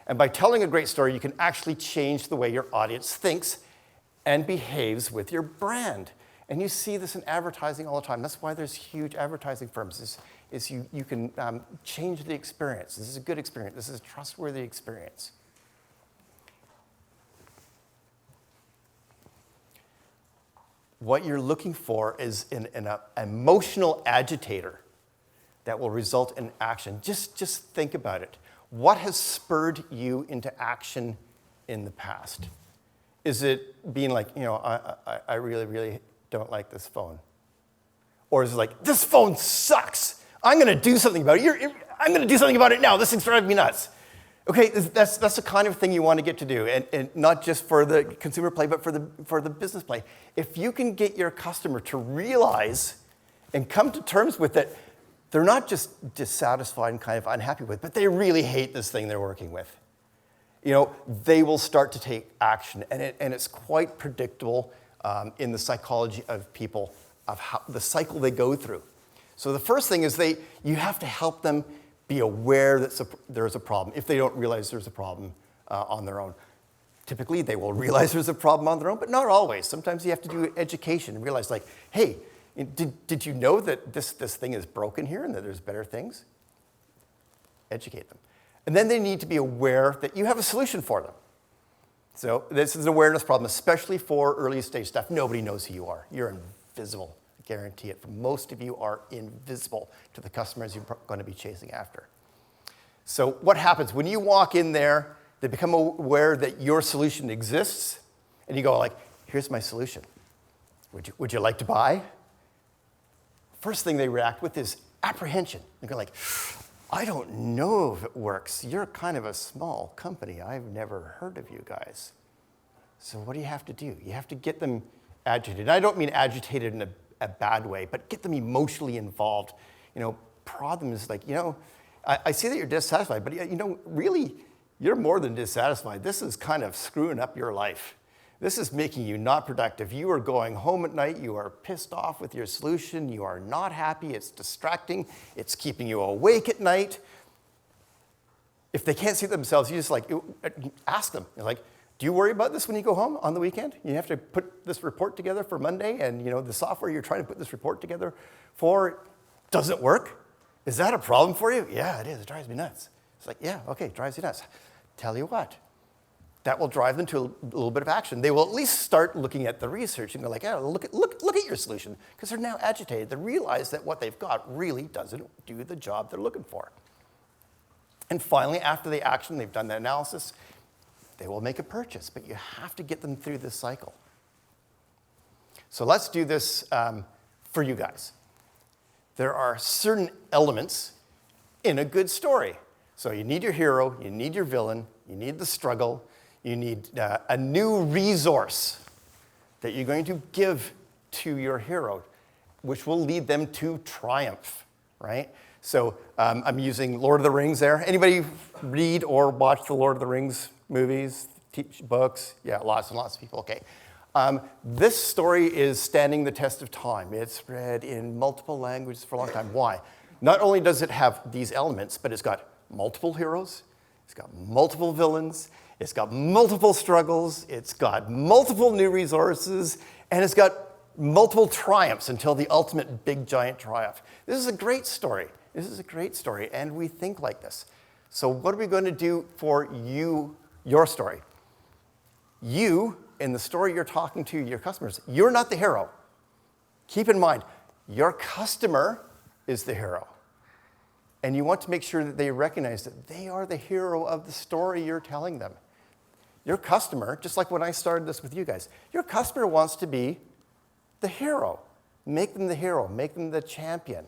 And by telling a great story, you can actually change the way your audience thinks and behaves with your brand. And you see this in advertising all the time. That's why there's huge advertising firms, is you can change the experience. This is a good experience. This is a trustworthy experience. What you're looking for is an emotional agitator that will result in action. Just think about it. What has spurred you into action in the past? Is it being like, I really, really don't like this phone? Or is it like, this phone sucks. I'm going to do something about it. I'm going to do something about it now. This thing's driving me nuts. Okay, that's the kind of thing you want to get to do, and not just for the consumer play, but for the business play. If you can get your customer to realize and come to terms with it, they're not just dissatisfied and kind of unhappy with, but they really hate this thing they're working with. They will start to take action, and it's quite predictable in the psychology of people, of how the cycle they go through. So the first thing is you have to help them be aware that there's a problem, if they don't realize there's a problem on their own. Typically, they will realize there's a problem on their own, but not always. Sometimes you have to do education and realize, like, hey, did you know that this thing is broken here and that there's better things? Educate them. And then they need to be aware that you have a solution for them. So this is an awareness problem, especially for early stage stuff. Nobody knows who you are. You're invisible. I guarantee it. Most of you are invisible to the customers you're going to be chasing after. So what happens when you walk in there, they become aware that your solution exists, and you go like, here's my solution. Would you like to buy? First thing they react with is apprehension. They go like, I don't know if it works. You're kind of a small company. I've never heard of you guys. So what do you have to do? You have to get them agitated. And I don't mean agitated in a bad way, but get them emotionally involved. Prod them is like, I see that you're dissatisfied, but really, you're more than dissatisfied. This is kind of screwing up your life. This is making you not productive. You are going home at night. You are pissed off with your solution. You are not happy. It's distracting. It's keeping you awake at night. If they can't see themselves, you just ask them. You're like, do you worry about this when you go home on the weekend? You have to put this report together for Monday, and the software you're trying to put this report together for doesn't work? Is that a problem for you? Yeah, it is. It drives me nuts. It's like, yeah, okay, it drives you nuts. Tell you what, that will drive them to a little bit of action. They will at least start looking at the research and go like, oh, look at your solution, because they're now agitated. They realize that what they've got really doesn't do the job they're looking for. And finally, after the action, they've done the analysis, they will make a purchase, but you have to get them through this cycle. So let's do this for you guys. There are certain elements in a good story. So you need your hero, you need your villain, you need the struggle, you need a new resource that you're going to give to your hero, which will lead them to triumph, right? So I'm using Lord of the Rings there. Anybody read or watch the Lord of the Rings movies, books? Yeah, lots and lots of people, okay. This story is standing the test of time. It's read in multiple languages for a long time. Why? Not only does it have these elements, but it's got multiple heroes, it's got multiple villains, it's got multiple struggles, it's got multiple new resources, and it's got multiple triumphs until the ultimate big giant triumph. This is a great story. This is a great story, and we think like this. So what are we going to do for you, your story? You, in the story you're talking to your customers, you're not the hero. Keep in mind, your customer is the hero. And you want to make sure that they recognize that they are the hero of the story you're telling them. Your customer, just like when I started this with you guys, your customer wants to be the hero. Make them the hero, make them the champion.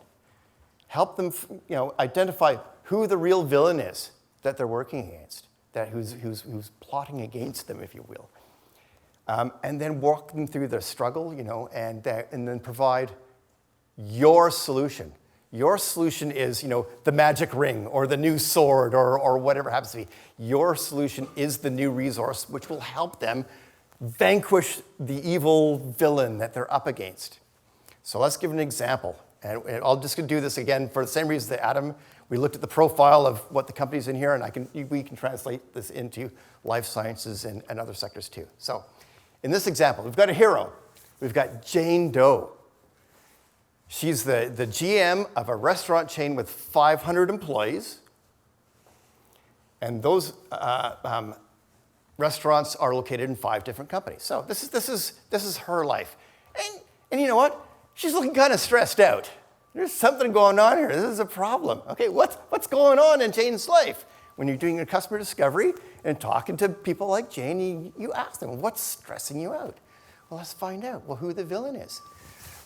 Help them, identify who the real villain is that they're working against, who's plotting against them, if you will. And then walk them through their struggle, and then provide your solution. Your solution is, the magic ring or the new sword or whatever it happens to be. Your solution is the new resource which will help them vanquish the evil villain that they're up against. So let's give an example. And I'm just going to do this again for the same reason that Adam, we looked at the profile of what the company's in here, and we can translate this into life sciences and other sectors too. So in this example, we've got a hero. We've got Jane Doe. She's the GM of a restaurant chain with 500 employees. And those restaurants are located in 5 different companies. So this is her life. And you know what? She's looking kind of stressed out. There's something going on here. This is a problem. Okay, what's going on in Jane's life? When you're doing your customer discovery and talking to people like Jane, you ask them, what's stressing you out? Well, let's find out. Well, who the villain is.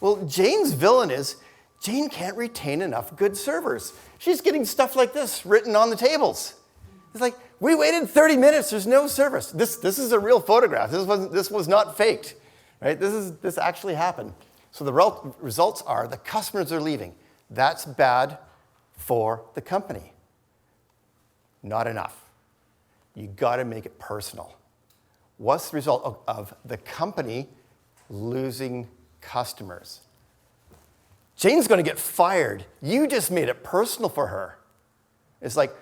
Well, Jane's villain is Jane can't retain enough good servers. She's getting stuff like this written on the tables. It's like, we waited 30 minutes, there's no service. This is a real photograph. This was not faked, right? This actually happened. So the results are the customers are leaving. That's bad for the company. Not enough. You gotta make it personal. What's the result of the company losing customers? Jane's gonna get fired. You just made it personal for her. It's like,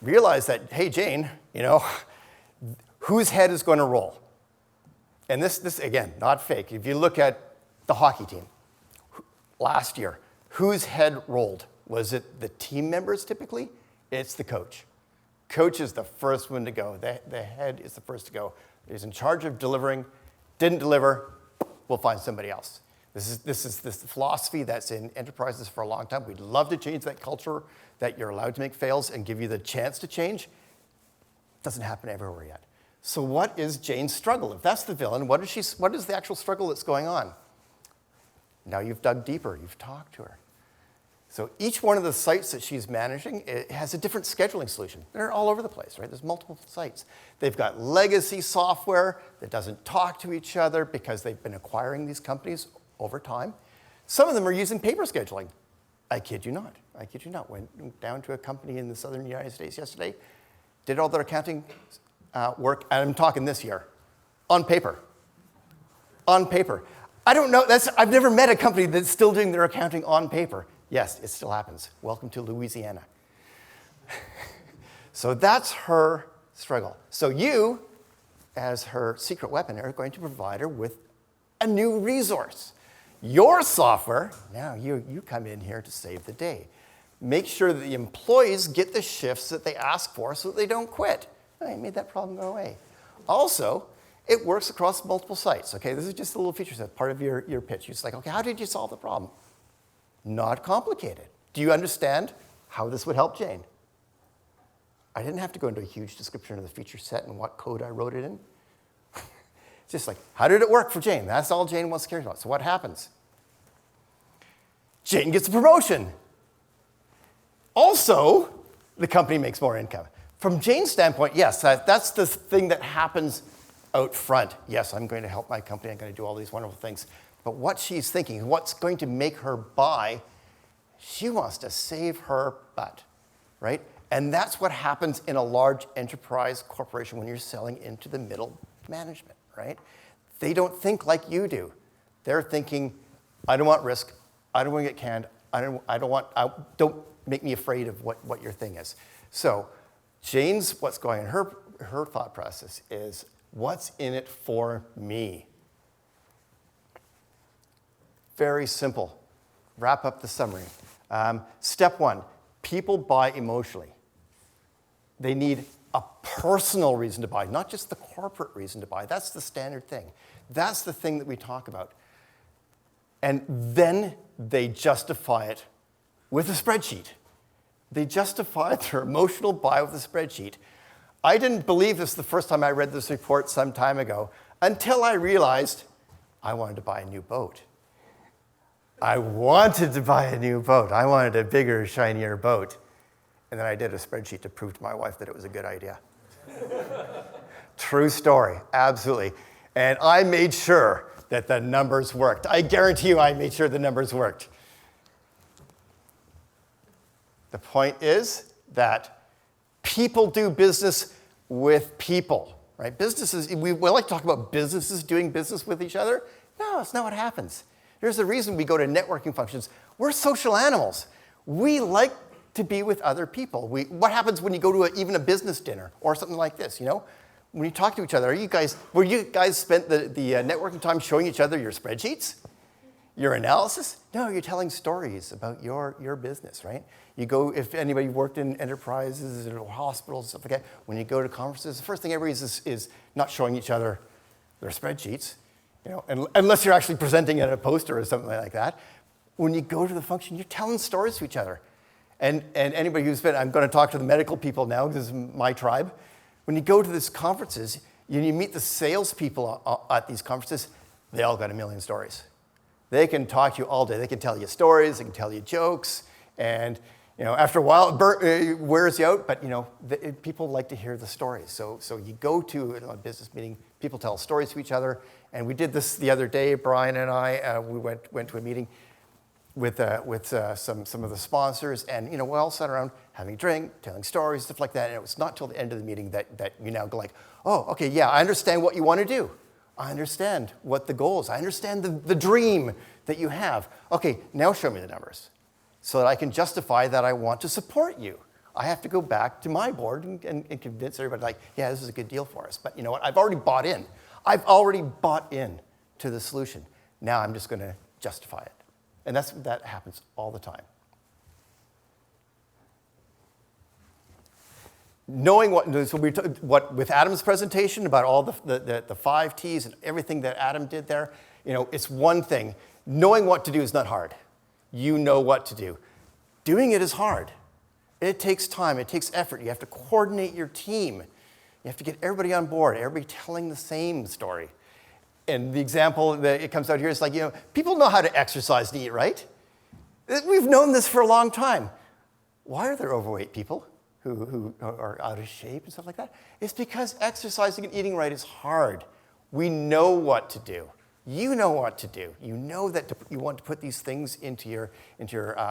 realize that, hey, Jane, whose head is gonna roll? And this again, not fake. If you look at the hockey team, last year, whose head rolled? Was it the team members typically? It's the coach. Coach is the first one to go. The head is the first to go. He's in charge of delivering. Didn't deliver, we'll find somebody else. This is this philosophy that's in enterprises for a long time. We'd love to change that culture that you're allowed to make fails and give you the chance to change. Doesn't happen everywhere yet. So what is Jane's struggle? If that's the villain, what is the actual struggle that's going on? Now you've dug deeper, you've talked to her. So each one of the sites that she's managing, it has a different scheduling solution. They're all over the place, right? There's multiple sites. They've got legacy software that doesn't talk to each other because they've been acquiring these companies over time. Some of them are using paper scheduling. I kid you not. I kid you not. Went down to a company in the southern United States yesterday, did all their accounting work, and I'm talking this year, on paper. On paper. I don't know, I've never met a company that's still doing their accounting on paper. Yes, it still happens. Welcome to Louisiana. So that's her struggle. So you, as her secret weapon, are going to provide her with a new resource. Your software, now you come in here to save the day. Make sure that the employees get the shifts that they ask for so that they don't quit. I made that problem go away. Also, it works across multiple sites. Okay, this is just a little feature set, part of your pitch. You're just like, okay, how did you solve the problem? Not complicated. Do you understand how this would help Jane? I didn't have to go into a huge description of the feature set and what code I wrote it in. It's just like, how did it work for Jane? That's all Jane wants to care about. So what happens? Jane gets a promotion. Also, the company makes more income. From Jane's standpoint, yes, that's the thing that happens out front. Yes, I'm going to help my company. I'm going to do all these wonderful things. But what she's thinking, what's going to make her buy, she wants to save her butt, right? And that's what happens in a large enterprise corporation when you're selling into the middle management, right? They don't think like you do. They're thinking, I don't want risk. I don't want to get canned. Don't make me afraid of what your thing is. So Jane's, what's going on in her thought process is, what's in it for me? Very simple. Wrap up the summary. Step one, people buy emotionally. They need a personal reason to buy, not just the corporate reason to buy. That's the standard thing. That's the thing that we talk about. And then they justify it with a spreadsheet. They justify their emotional buy with a spreadsheet. I didn't believe this the first time I read this report some time ago until I realized I wanted to buy a new boat. I wanted to buy a new boat. I wanted a bigger, shinier boat. And then I did a spreadsheet to prove to my wife that it was a good idea. True story, absolutely. And I made sure that the numbers worked. I guarantee you I made sure the numbers worked. The point is that people do business with people, right? Businesses, we like to talk about businesses doing business with each other. No, that's not what happens. Here's the reason we go to networking functions. We're social animals. We like to be with other people. What happens when you go to even a business dinner or something like this, you know? When you talk to each other, were you guys spent the networking time showing each other your spreadsheets? Your analysis? No, you're telling stories about your business, right? You go, if anybody worked in enterprises or hospitals, stuff like that, when you go to conferences, the first thing everybody is not showing each other their spreadsheets, you know, unless you're actually presenting at a poster or something like that. When you go to the function, you're telling stories to each other. And anybody who's been, I'm going to talk to the medical people now, this is my tribe. When you go to these conferences, you meet the salespeople at these conferences, they all got a million stories. They can talk to you all day. They can tell you stories, they can tell you jokes, and you know, after a while it wears you out, but you know, people like to hear the stories. So you go to a business meeting, people tell stories to each other, and we did this the other day, Brian and I, we went to a meeting with some of the sponsors, and you know, we all sat around having a drink, telling stories, stuff like that, and it was not till the end of the meeting that you now go like, oh, okay, yeah, I understand what you want to do. I understand what the goal is. I understand the dream that you have. Okay, now show me the numbers so that I can justify that I want to support you. I have to go back to my board and convince everybody like, yeah, this is a good deal for us. But you know what, I've already bought in. I've already bought in to the solution. Now I'm just going to justify it. And that happens all the time. Knowing what with Adam's presentation about all the 5 T's and everything that Adam did there, you know, it's one thing. Knowing what to do is not hard. You know what to do. Doing it is hard. It takes time. It takes effort. You have to coordinate your team. You have to get everybody on board, everybody telling the same story. And the example that it comes out here is like, you know, people know how to exercise and eat, right? We've known this for a long time. Why are there overweight people who are out of shape and stuff like that? It's because exercising and eating right is hard. We know what to do. You know what to do. You know that you want to put these things into your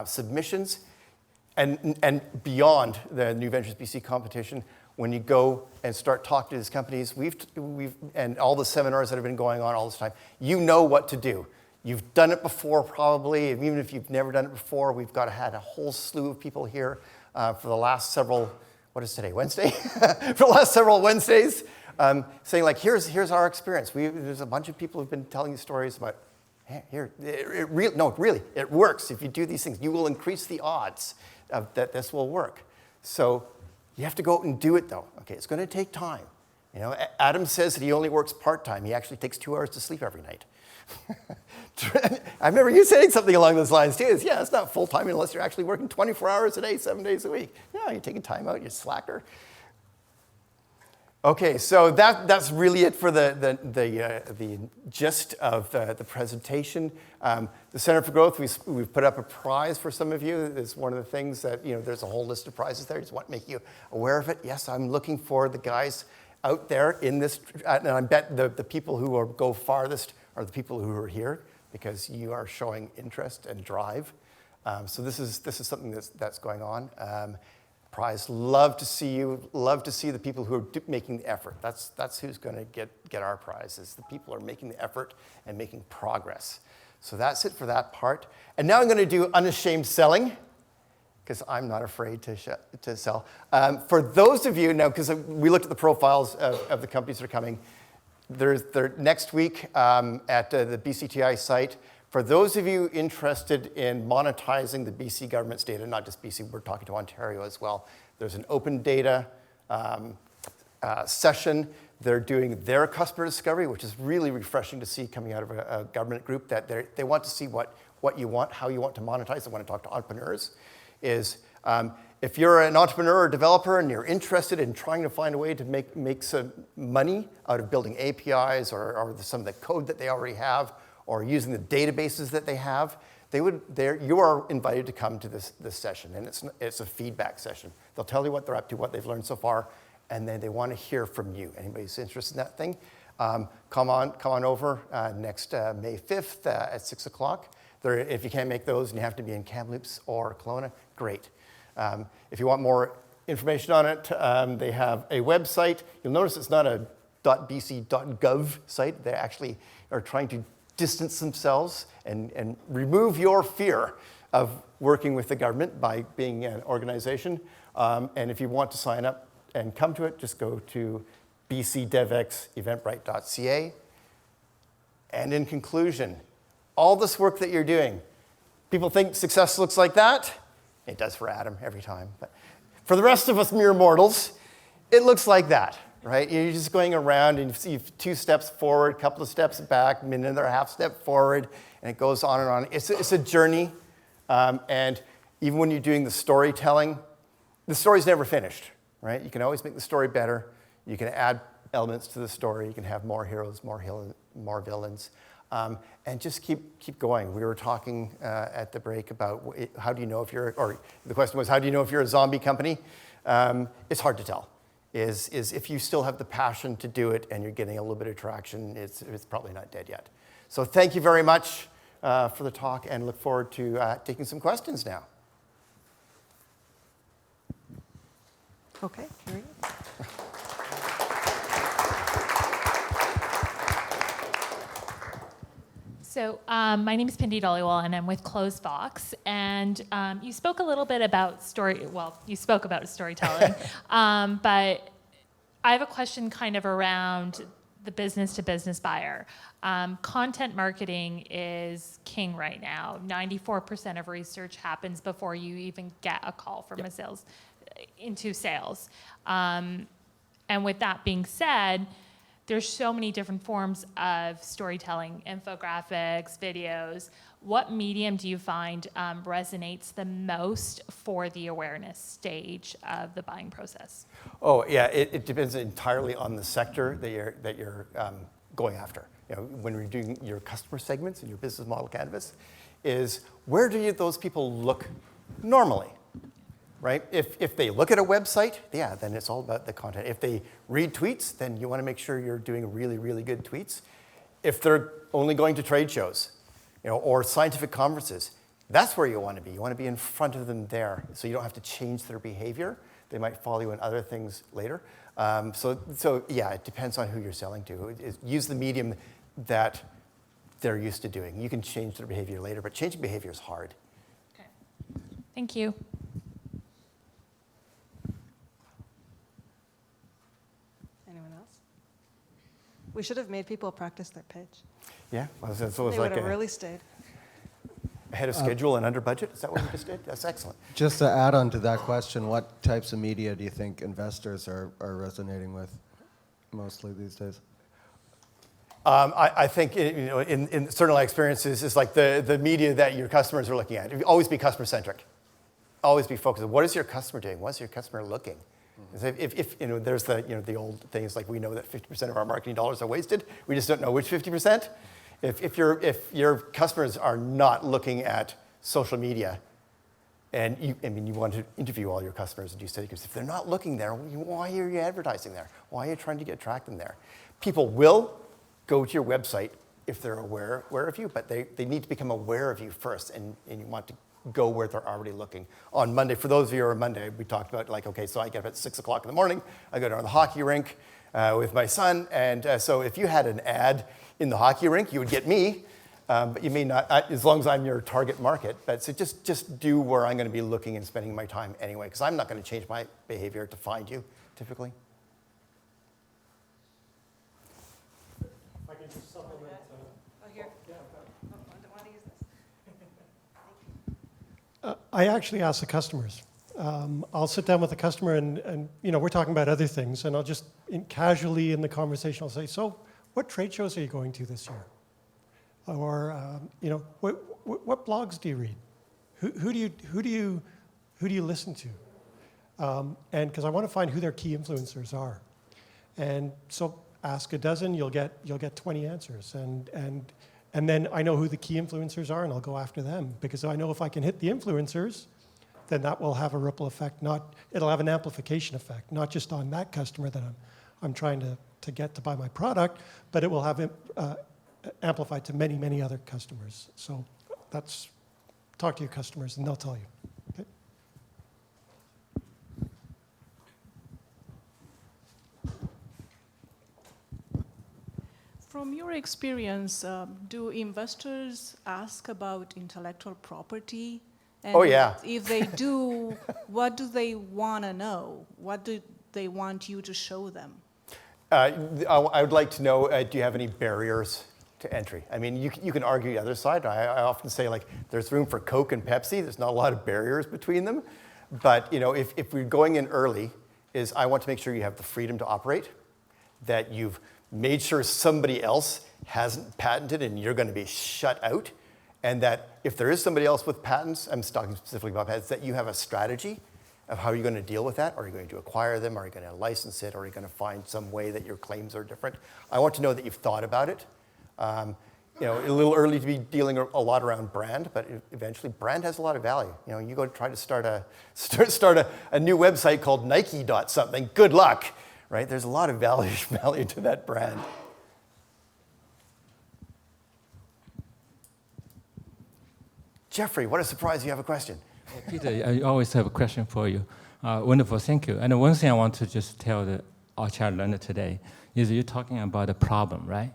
submissions, and beyond the New Ventures BC competition. When you go and start talking to these companies, and all the seminars that have been going on all this time, you know what to do. You've done it before probably, and even if you've never done it before, we've had a whole slew of people here for the last several, what is today, Wednesday? For the last several Wednesdays, saying like, here's our experience. There's a bunch of people who've been telling you stories about, hey, it works. If you do these things, you will increase the odds that this will work. So you have to go out and do it though. Okay, it's going to take time. You know, Adam says that he only works part-time. He actually takes 2 hours to sleep every night. I remember you saying something along those lines too. Yeah, it's not full-time unless you're actually working 24 hours a day, 7 days a week. No, you're taking time out, you're slacker. Okay, so that's really it for the gist of the presentation. The Center for Growth, we've put up a prize for some of you. It's one of the things that, you know, there's a whole list of prizes there. I just want to make you aware of it. Yes, I'm looking for the guys out there in this, and I bet the people who will go farthest are the people who are here because you are showing interest and drive. So this is something that's going on. Prize, love to see you, love to see the people who are making the effort. That's who's going to get our prize, is the people who are making the effort and making progress. So that's it for that part. And now I'm going to do unashamed selling, because I'm not afraid to sell. For those of you, now, because we looked at the profiles of the companies that are coming, they're next week at the BCTI site. For those of you interested in monetizing the BC government's data, not just BC, we're talking to Ontario as well, there's an open data session. They're doing their customer discovery, which is really refreshing to see coming out of a government group, that they want to see what you want, how you want to monetize. They want to talk to entrepreneurs. If you're an entrepreneur or developer and you're interested in trying to find a way to make some money out of building APIs or some of the code that they already have, or using the databases that they have, you are invited to come to this session, and it's a feedback session. They'll tell you what they're up to, what they've learned so far, and then they want to hear from you. Anybody who's interested in that thing, come on over next May 5th at 6 o'clock. If you can't make those and you have to be in Kamloops or Kelowna, great. If you want more information on it, they have a website. You'll notice it's not a .bc.gov site. They actually are trying to distance themselves and remove your fear of working with the government by being an organization. And if you want to sign up and come to it, just go to bcdevexeventbrite.ca. And in conclusion, all this work that you're doing, people think success looks like that. It does for Adam every time. But for the rest of us mere mortals, it looks like that. Right? You're just going around and you see 2 steps forward, a couple of steps back, another half step forward, and it goes on and on. It's a journey, and even when you're doing the storytelling, the story's never finished, right? You can always make the story better. You can add elements to the story. You can have more heroes, more villains, and just keep going. We were talking at the break about how do you know if or the question was, how do you know if you're a zombie company? It's hard to tell. Is if you still have the passion to do it and you're getting a little bit of traction, it's probably not dead yet. So thank you very much for the talk, and look forward to taking some questions now. Okay, here we go. So my name is Pindi Dhaliwal, and I'm with Closed Box. And you spoke a little bit about you spoke about storytelling. But I have a question kind of around the business-to-business buyer. Content marketing is king right now. 94% of research happens before you even get a call from a sales. And with that being said, there's so many different forms of storytelling, infographics, videos. What medium do you find resonates the most for the awareness stage of the buying process? Oh, yeah, it depends entirely on the sector that you're going after. You know, when you're doing your customer segments and your business model canvas, is where do those people look normally? Right? If they look at a website, yeah, then it's all about the content. If they read tweets, then you want to make sure you're doing really, really good tweets. If they're only going to trade shows, you know, or scientific conferences, that's where you want to be. You want to be in front of them there, so you don't have to change their behavior. They might follow you in other things later. So yeah, it depends on who you're selling to. Use the medium that they're used to doing. You can change their behavior later, but changing behavior is hard. Okay. Thank you. We should have made people practice their pitch. Yeah, well, so they would have really stayed. Ahead of schedule and under budget? Is that what we just did? That's excellent. Just to add on to that question, what types of media do you think investors are resonating with? mostly these days? I think in certain experiences, it's like the media that your customers are looking at. Always be customer centric. Always be focused on what is your customer doing? What's your customer looking? If there's the old things like we know that 50% of our marketing dollars are wasted. We just don't know which 50%. If your customers are not looking at social media, and you want to interview all your customers and do studies, if they're not looking there, why are you advertising there? Why are you trying to attract them there? People will go to your website if they're aware of you, but they need to become aware of you first, and you want to go where they're already looking. On Monday, for those of you who are on Monday, we talked about so I get up at 6 o'clock in the morning, I go down to the hockey rink with my son, and so if you had an ad in the hockey rink, you would get me, but you may not, as long as I'm your target market. But so just do where I'm going to be looking and spending my time anyway, because I'm not going to change my behavior to find you, typically. I can just supplement. Here. I want to use this. I actually ask the customers. I'll sit down with the customer and we're talking about other things, and I'll just casually in the conversation I'll say, so what trade shows are you going to this year? Or what blogs do you read? Who do you listen to? And because I want to find who their key influencers are, and so ask a dozen, you'll get 20 answers, and then I know who the key influencers are, and I'll go after them, because I know if I can hit the influencers, then that will have a ripple effect. It'll have an amplification effect, not just on that customer that I'm trying to get to buy my product, but it will have amplified to many, many other customers. So talk to your customers and they'll tell you. Okay? From your experience, do investors ask about intellectual property? And oh, yeah. If they do, what do they want to know? What do they want you to show them? I would like to know, do you have any barriers to entry? I mean, you can argue the other side. I often say, there's room for Coke and Pepsi. There's not a lot of barriers between them. But, if we're going in early, I want to make sure you have the freedom to operate, that you've made sure somebody else hasn't patented and you're going to be shut out, and that if there is somebody else with patents, I'm talking specifically about patents, that you have a strategy of how you're going to deal with that. Are you going to acquire them? Are you going to license it? Or are you going to find some way that your claims are different? I want to know that you've thought about it. A little early to be dealing a lot around brand, but eventually brand has a lot of value. You go to try to start a new website called Nike something. Good luck, right? There's a lot of value to that brand. Jeffrey, what a surprise! You have a question. Peter, I always have a question for you. Wonderful, thank you. And one thing I want to just tell our child learner today is you're talking about a problem, right?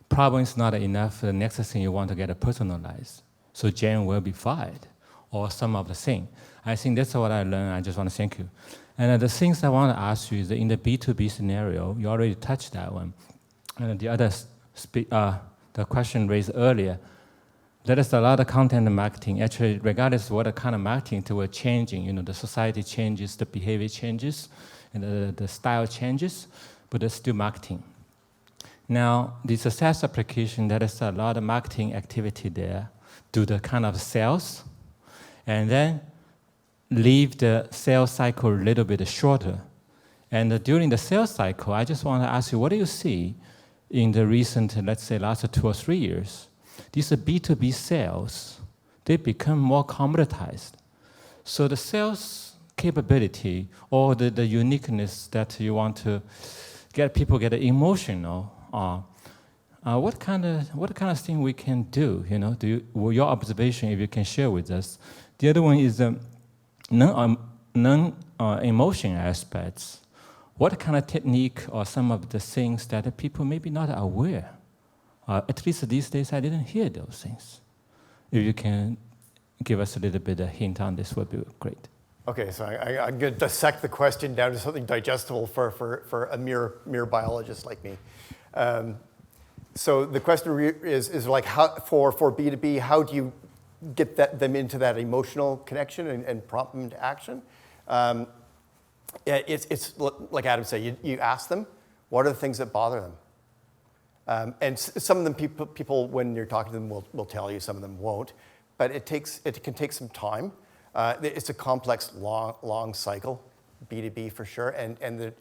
Problem is not enough. The next thing you want to get personalized. So Jen will be fired, or some of the thing. I think that's what I learned. I just want to thank you. And the things I want to ask you is that in the B2B scenario, you already touched that one. And the other, the question raised earlier, there is a lot of content marketing. Actually, regardless of what kind of marketing we're changing, the society changes, the behavior changes, and the style changes, but there's still marketing. Now, the success application, there is a lot of marketing activity there, do the kind of sales, and then leave the sales cycle a little bit shorter. And during the sales cycle, I just want to ask you, what do you see in the recent, let's say, last 2 or 3 years? These are B2B sales, they become more commoditized. So the sales capability or the uniqueness that you want to get people get emotional, what kind of thing we can do? Your observation, if you can share with us. The other one is non-emotion aspects. What kind of technique or some of the things that people maybe not aware? At least these days, I didn't hear those things. If you can give us a little bit of hint on this, would be great. Okay, so I'm going to dissect the question down to something digestible for a mere biologist like me. So the question is like, how, for B2B, how do you get them into that emotional connection and prompt them to action? It's like Adam said, you ask them, What are the things that bother them? And some of them people, when you're talking to them, will tell you. Some of them won't. But it can take some time. It's a complex, long cycle, B2B for sure. And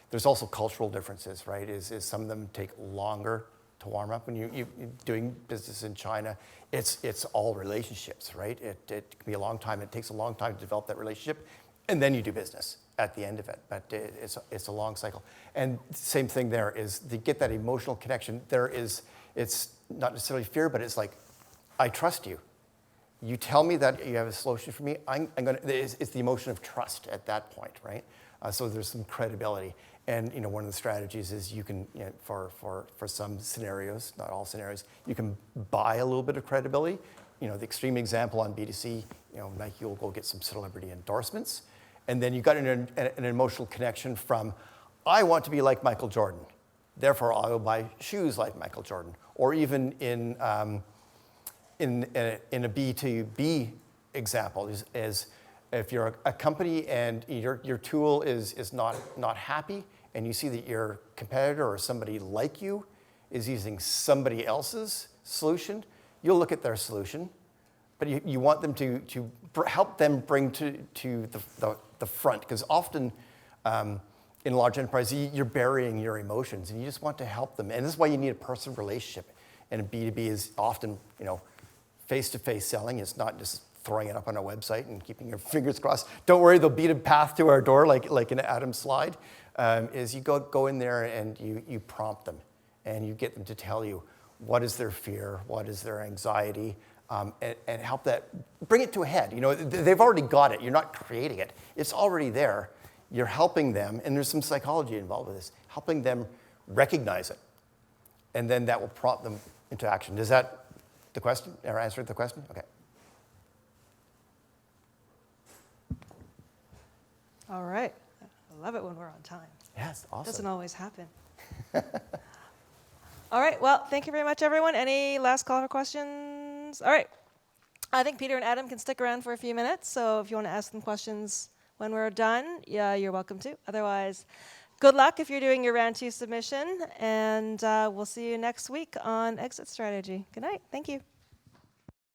there's also cultural differences, right? Is some of them take longer to warm up. When you're doing business in China, it's all relationships, right? It can be a long time. It takes a long time to develop that relationship, and then you do business at the end of it. But it's a long cycle. And same thing there is to get that emotional connection. It's not necessarily fear, but it's like, I trust you. You tell me that you have a solution for me. It's the emotion of trust at that point, right? So there's some credibility. And one of the strategies is you can, for some scenarios, not all scenarios, you can buy a little bit of credibility. The extreme example on B2C, Nike will go get some celebrity endorsements, and then you got an emotional connection from, I want to be like Michael Jordan, therefore I will buy shoes like Michael Jordan. Or even in a B2B example is if you're a company and your tool is not happy, and you see that your competitor or somebody like you is using somebody else's solution, you'll look at their solution, but you want them to help them bring to the front, because often in large enterprise, you're burying your emotions, and you just want to help them. And this is why you need a personal relationship. And a B2B is often, face-to-face selling. It's not just throwing it up on a website and keeping your fingers crossed. Don't worry, there'll be a path to our door, like in Adam's slide. Is you go in there and you prompt them, and you get them to tell you what is their fear, what is their anxiety, and help that, bring it to a head. They've already got it. You're not creating it. It's already there. You're helping them, and there's some psychology involved with this, helping them recognize it. And then that will prompt them into action. Is that the question, or answer the question? Okay. All right. I love it when we're on time. Yes, awesome. Doesn't always happen. All right. Well, thank you very much, everyone. Any last call for questions? All right. I think Peter and Adam can stick around for a few minutes. So if you want to ask them questions when we're done, yeah, you're welcome to. Otherwise, good luck if you're doing your round 2 submission. And we'll see you next week on Exit Strategy. Good night. Thank you.